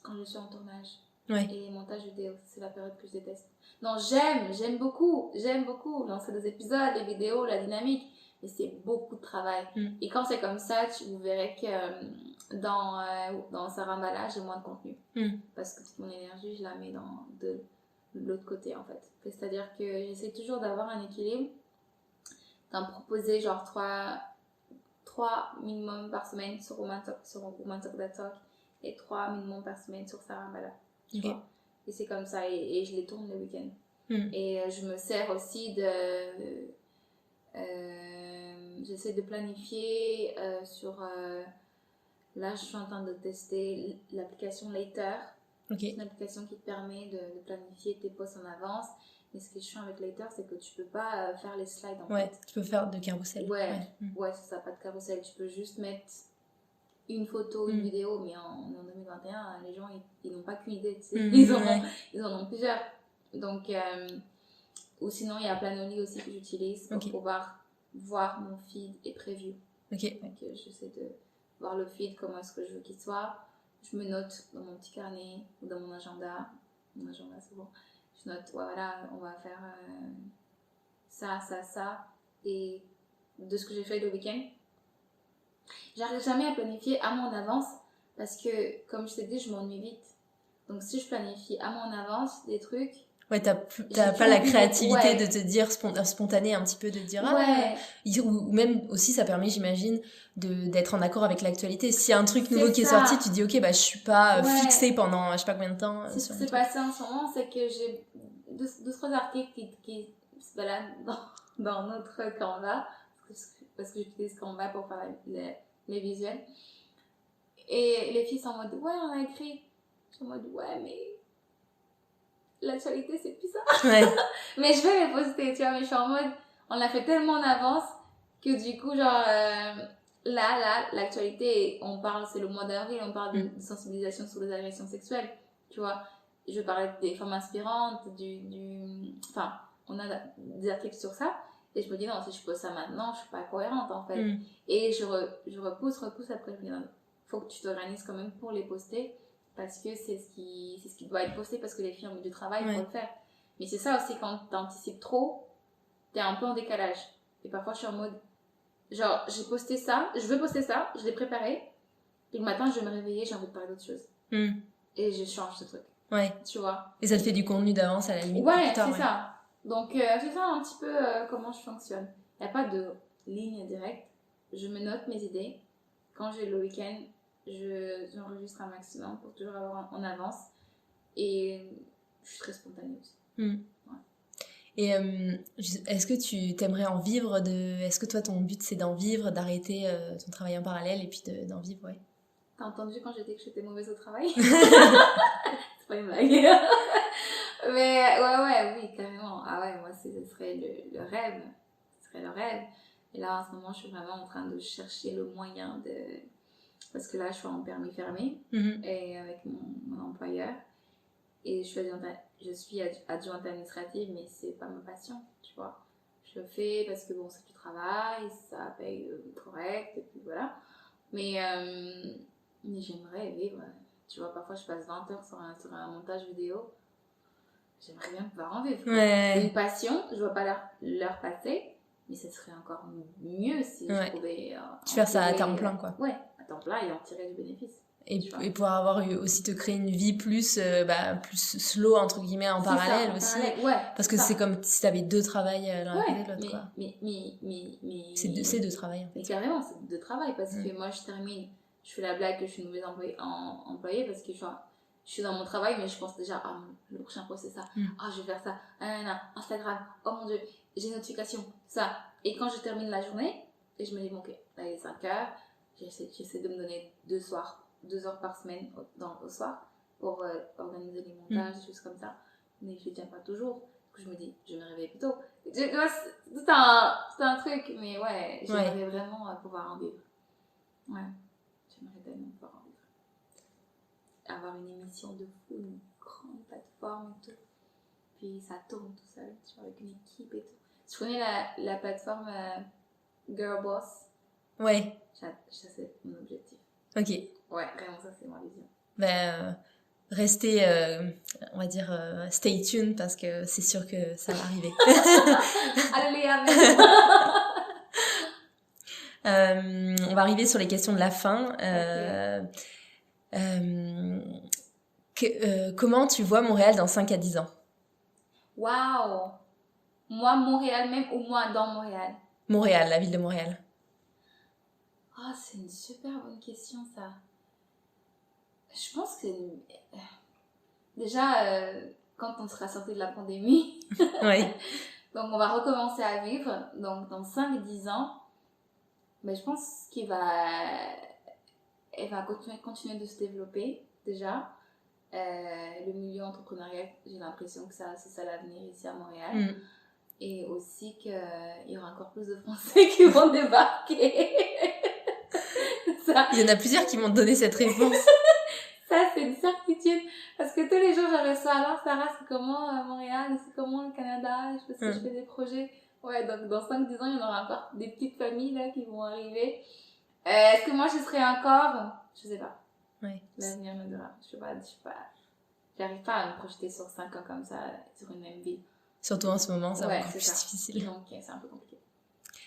Speaker 2: quand je suis en tournage.
Speaker 3: Ouais.
Speaker 2: Et les montages vidéo, c'est la période que je déteste. Non, j'aime beaucoup lancer des épisodes, les vidéos, la dynamique, mais c'est beaucoup de travail. Et quand c'est comme ça, vous verrez que dans Sarambala, j'ai moins de contenu. Parce que toute mon énergie, je la mets de l'autre côté, en fait. C'est-à-dire que j'essaie toujours d'avoir un équilibre, d'en proposer genre 3 minimum par semaine sur Woman Talk That Talk et 3 minimum par semaine sur Sarambala. Tu vois. Et c'est comme ça, et je les tourne le week-end. Et je me sers aussi j'essaie de planifier sur... là, je suis en train de tester l'application Later. C'est une application qui te permet de planifier tes posts en avance. Mais ce qui est chiant avec Later, c'est que tu peux pas faire les slides en fait.
Speaker 3: Tu peux faire de carrousel.
Speaker 2: Ouais, c'est ça, pas de carrousel. Tu peux juste mettre une photo, une vidéo, mais en 2021, les gens, ils n'ont pas qu'une idée, tu sais. Ils en ont plusieurs. Donc, ou sinon, il y a Planoly aussi que j'utilise pour pouvoir voir mon feed et preview. Donc, j'essaie de voir le feed, comment est-ce que je veux qu'il soit. Je me note dans mon petit carnet ou dans mon agenda. Mon agenda, c'est bon. Je note, voilà, on va faire ça. Et de ce que j'ai fait le week-end, j'arrive jamais à planifier à mon avance parce que, comme je t'ai dit, je m'ennuie vite. Donc, si je planifie à mon avance des trucs...
Speaker 3: Ouais, t'as pas la créativité de te dire spontané un petit peu, de dire ou même aussi ça permet, j'imagine, d'être en accord avec l'actualité. S'il y a un truc nouveau qui est sorti, tu dis ok, je suis pas fixée pendant je sais pas combien de temps.
Speaker 2: Ce qui s'est passé en ce moment, c'est que j'ai 2-3 articles qui se baladent dans notre Canva, parce que j'utilise Canva pour faire les visuels. Et les filles sont en mode on a écrit. Je suis en mode mais l'actualité c'est plus ça. Mais je vais les poster, tu vois, mais je suis en mode on l'a fait tellement en avance que du coup genre là l'actualité, on parle, c'est le mois d'avril, on parle de sensibilisation sur les agressions sexuelles, tu vois. Je parlais des femmes inspirantes, enfin on a des articles sur ça et je me dis non, si je pose ça maintenant je suis pas cohérente en fait. Et je repousse après je me dis non, faut que tu t'organises quand même pour les poster. Parce que c'est ce qui doit être posté, parce que les filles ont mis du travail pour le faire. Mais c'est ça aussi, quand t'anticipes trop, t'es un peu en décalage. Et parfois, je suis en mode, genre, j'ai posté ça, je veux poster ça, je l'ai préparé, puis le matin, je vais me réveiller, j'ai envie de parler d'autre chose. Et je change ce truc. Tu vois.
Speaker 3: Et ça te fait du contenu d'avance à la limite.
Speaker 2: C'est ça. Donc, c'est ça un petit peu comment je fonctionne. Il n'y a pas de ligne directe. Je me note mes idées. Quand j'ai le week-end, j'enregistre un maximum pour toujours avoir en avance, et je suis très spontanée aussi.
Speaker 3: Et est-ce que tu t'aimerais en vivre est-ce que toi ton but c'est d'en vivre, d'arrêter ton travail en parallèle et puis d'en vivre?
Speaker 2: T'as entendu quand j'ai dit que j'étais mauvaise au travail? C'est pas une blague. Mais oui, carrément. Ah ouais, moi ce serait le rêve. Ce serait le rêve. Et là, en ce moment, je suis vraiment en train de chercher le moyen de... Parce que là, je suis en permis fermé et avec mon employeur. Et je suis adjointe administrative, mais c'est pas ma passion, tu vois. Je le fais parce que bon, c'est du travail, ça paye correct, et puis voilà. Mais j'aimerais vivre, tu vois, parfois je passe 20 heures sur un montage vidéo. J'aimerais bien pouvoir en vivre.
Speaker 3: Ouais.
Speaker 2: C'est une passion, je ne vois pas leur passer, mais ce serait encore mieux si je pouvais...
Speaker 3: tu faire ça à temps plein, quoi.
Speaker 2: Ouais, à temps plein et en tirer du bénéfice.
Speaker 3: Et pouvoir avoir aussi te créer une vie plus slow, entre guillemets, en parallèle aussi.
Speaker 2: Ouais,
Speaker 3: parce que c'est comme si tu avais 2 travails l'un à côté de l'autre, quoi.
Speaker 2: Mais
Speaker 3: c'est 2 travails, en fait.
Speaker 2: Mais carrément, c'est 2 travails, parce que moi, je fais la blague que je suis une mauvaise employée parce que je suis dans mon travail, mais je pense déjà, le prochain post, c'est ça. Je vais faire ça. Instagram, oh mon Dieu, j'ai une notification, ça. Et quand je termine la journée, et je me dis, bon, ok, là, il est 5 heures, j'essaie de me donner 2 heures par semaine au soir pour organiser les montages, des choses comme ça. Mais je ne tiens pas toujours. Je me dis, je me réveille plus tôt. C'est un truc, mais ouais, j'aimerais vraiment pouvoir en vivre. Ouais, j'aimerais tellement pouvoir en vivre. Avoir une émission de fou, une grande plateforme et tout. Puis ça tourne tout seul, tu vois, avec une équipe et tout. Tu connais la plateforme Girl Boss?
Speaker 3: Ouais.
Speaker 2: Ça, c'est mon objectif.
Speaker 3: Ok.
Speaker 2: Ouais, vraiment, ça, c'est ma vision.
Speaker 3: Restez, on va dire, stay tuned, parce que c'est sûr que ça va arriver.
Speaker 2: Alléluia.
Speaker 3: On va arriver sur les questions de la fin. Comment tu vois Montréal dans 5 à 10 ans?
Speaker 2: Waouh! Moi, Montréal même, ou moi dans Montréal?
Speaker 3: Montréal, la ville de Montréal.
Speaker 2: C'est une super bonne question, ça. Je pense que déjà, quand on sera sorti de la pandémie, donc on va recommencer à vivre, donc dans 5-10 ans, mais je pense qu'elle va continuer de se développer déjà. Le milieu entrepreneurial, j'ai l'impression que c'est ça l'avenir ici à Montréal. Et aussi qu'il y aura encore plus de Français qui vont débarquer.
Speaker 3: Il y en a plusieurs qui m'ont donné cette réponse.
Speaker 2: Ça, c'est une certitude. Parce que tous les jours, j'avais ça. Alors, Sarah, c'est comment Montréal? C'est comment le Canada? Parce que je fais des projets. Ouais, donc dans 5-10 ans, il y en aura encore des petites familles là qui vont arriver. Est-ce que moi, je serai encore? Je sais pas.
Speaker 3: Ouais.
Speaker 2: L'avenir me dira. Je sais pas. J'arrive pas à me projeter sur 5 ans comme ça, sur une même ville.
Speaker 3: Surtout en ce moment, c'est encore plus difficile.
Speaker 2: Donc, c'est un peu compliqué.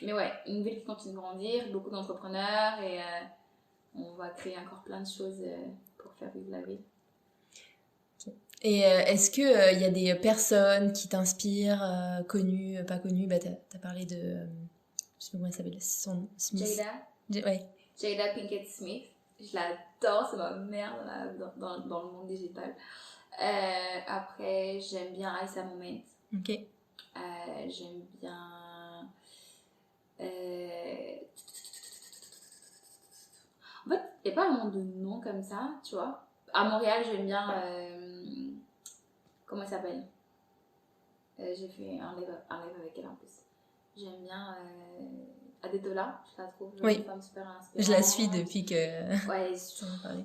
Speaker 2: Mais ouais, une ville qui continue de grandir, beaucoup d'entrepreneurs, et on va créer encore plein de choses pour faire vivre la ville.
Speaker 3: Et est-ce qu'il y a des personnes qui t'inspirent, connues, pas connues? T'as parlé de... je sais pas comment elle s'appelle. Smith.
Speaker 2: Jada?
Speaker 3: Ouais.
Speaker 2: Jada Pinkett Smith. Je l'adore, c'est ma mère dans le monde digital. Après, j'aime bien Aïssa Moment.
Speaker 3: Ok.
Speaker 2: J'aime bien... En fait, il n'y a pas vraiment de nom comme ça, tu vois. À Montréal, j'aime bien... comment elle s'appelle? J'ai fait un live avec elle en plus. J'aime bien Adetola, je la trouve une femme super inspirante.
Speaker 3: Je la suis depuis que...
Speaker 2: Ouais,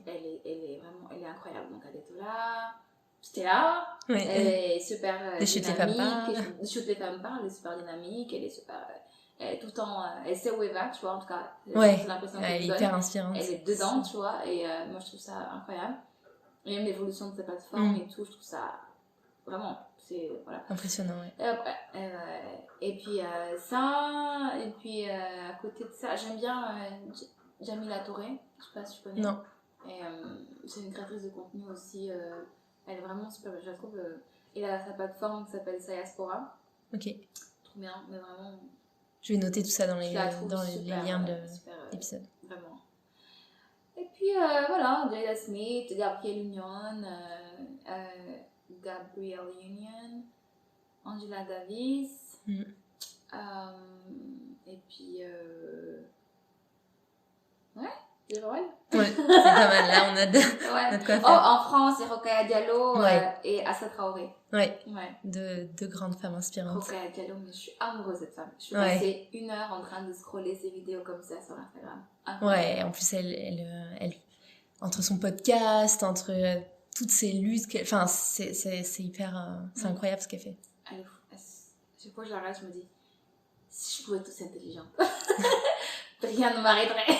Speaker 2: elle est incroyable. Donc Adetola, Stella, elle est super dynamique. Chute les femmes parlent, elle est super dynamique, elle est super... elle est tout le temps... elle sait où elle va, tu vois, en tout cas.
Speaker 3: Ouais,
Speaker 2: j'ai l'impression
Speaker 3: elle est hyper inspirante.
Speaker 2: Elle est dedans, tu vois, et moi je trouve ça incroyable. Et même l'évolution de sa plateforme et tout, je trouve ça... Vraiment, c'est... Voilà.
Speaker 3: Impressionnant, ouais.
Speaker 2: Et après, et puis ça, et puis à côté de ça, j'aime bien Jamila Touré, je sais pas si tu connais.
Speaker 3: Non.
Speaker 2: Et c'est une créatrice de contenu aussi, elle est vraiment super, je la trouve. Elle a sa plateforme qui s'appelle Sayaspora.
Speaker 3: Ok.
Speaker 2: Trop bien, mais vraiment.
Speaker 3: Je vais noter tout ça dans les liens de l'épisode.
Speaker 2: Vraiment. Et puis voilà, Jada Smith, Gabrielle Union, Gabrielle Union, Angela Davis, et puis ouais, C'est pas mal?
Speaker 3: Ouais, c'est pas mal. Là, on a de
Speaker 2: Ouais.
Speaker 3: quoi
Speaker 2: Oh,
Speaker 3: faire.
Speaker 2: en France, c'est Rokhaya Diallo
Speaker 3: Ouais.
Speaker 2: et Assa Traoré.
Speaker 3: Ouais,
Speaker 2: Ouais.
Speaker 3: deux grandes femmes inspirantes.
Speaker 2: Rokhaya Diallo, mais je suis amoureuse de cette femme. Je suis
Speaker 3: Ouais.
Speaker 2: passée 1 heure en train de scroller ses vidéos comme ça sur Instagram.
Speaker 3: Ouais, en plus, elle entre son podcast, entre toutes ces luttes, enfin, c'est hyper, c'est incroyable ce qu'elle fait.
Speaker 2: Elle est fou. Chaque fois que je la regarde, je me dis, si je pouvais être aussi intelligente, rien ne m'arrêterait.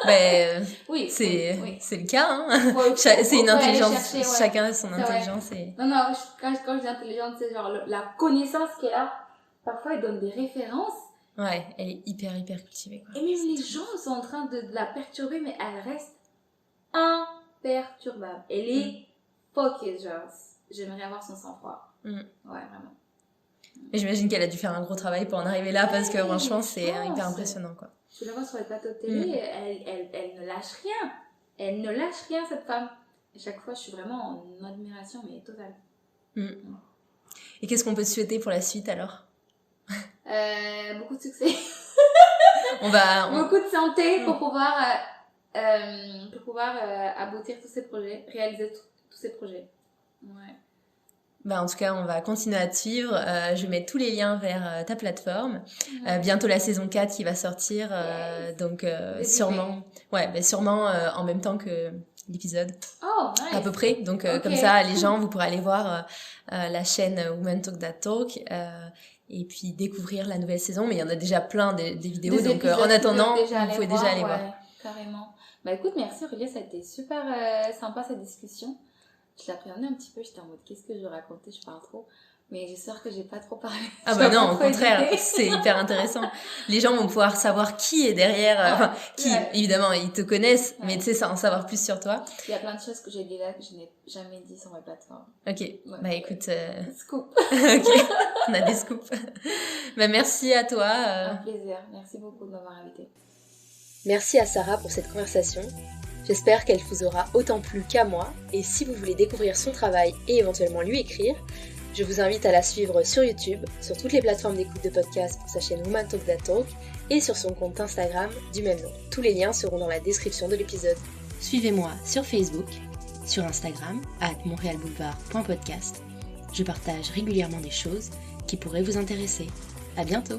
Speaker 3: Ben,
Speaker 2: Oui,
Speaker 3: c'est le cas, hein.
Speaker 2: C'est
Speaker 3: une intelligence,
Speaker 2: chercher, ouais.
Speaker 3: chacun a son
Speaker 2: C'est vrai.
Speaker 3: intelligence. Et...
Speaker 2: Non, quand je dis intelligente, c'est genre la connaissance qu'elle a. Parfois, elle donne des références.
Speaker 3: Ouais, elle est hyper cultivée, quoi.
Speaker 2: Et même les gens sont en train de la perturber, mais elle reste imperturbable. Elle est focus, genre. J'aimerais avoir son sang-froid. Ouais, vraiment.
Speaker 3: Mais j'imagine qu'elle a dû faire un gros travail pour en arriver là, parce que franchement, c'est
Speaker 2: je pense.
Speaker 3: hyper impressionnant, quoi.
Speaker 2: Tu la vois sur les plateaux de télé, elle ne lâche rien. Elle ne lâche rien, cette femme. Et chaque fois, je suis vraiment en admiration, mais totale.
Speaker 3: Et qu'est-ce qu'on peut te souhaiter pour la suite, alors?
Speaker 2: Beaucoup de succès.
Speaker 3: Beaucoup
Speaker 2: de santé pour pouvoir aboutir tous ces projets, réaliser tous ces projets. Ouais.
Speaker 3: En tout cas, on va continuer à te suivre. Je vais mettre tous les liens vers ta plateforme. Bientôt la saison 4 qui va sortir. Donc, sûrement en même temps que l'épisode.
Speaker 2: Oh, nice.
Speaker 3: À peu près. Donc, comme ça, les gens, vous pourrez aller voir la chaîne Women Talk That Talk. Et puis découvrir la nouvelle saison. Mais il y en a déjà plein des vidéos. Donc, en attendant, vous pouvez déjà aller voir.
Speaker 2: Carrément. Écoute, merci Aurélia, ça a été super sympa cette discussion. Je l'appréhendais un petit peu, j'étais en mode qu'est-ce que je racontais, je parle trop. Mais j'espère que j'ai pas trop parlé.
Speaker 3: Ah bah non, au contraire, c'est hyper intéressant. Les gens vont pouvoir savoir qui est derrière, évidemment, ils te connaissent, mais tu sais, en savoir plus sur toi.
Speaker 2: Il y a plein de choses que j'ai dit là que je n'ai jamais dit sur mes plateformes.
Speaker 3: Ok, écoute...
Speaker 2: Scoop.
Speaker 3: Ok, on a des scoops. Merci à toi.
Speaker 2: Un plaisir, merci beaucoup de m'avoir invitée.
Speaker 1: Merci à Sarah pour cette conversation. J'espère qu'elle vous aura autant plu qu'à moi, et si vous voulez découvrir son travail et éventuellement lui écrire, je vous invite à la suivre sur YouTube, sur toutes les plateformes d'écoute de podcast pour sa chaîne Women Talk That Talk, et sur son compte Instagram du même nom. Tous les liens seront dans la description de l'épisode. Suivez-moi sur Facebook, sur Instagram, @montrealboulevard.podcast. Je partage régulièrement des choses qui pourraient vous intéresser. À bientôt!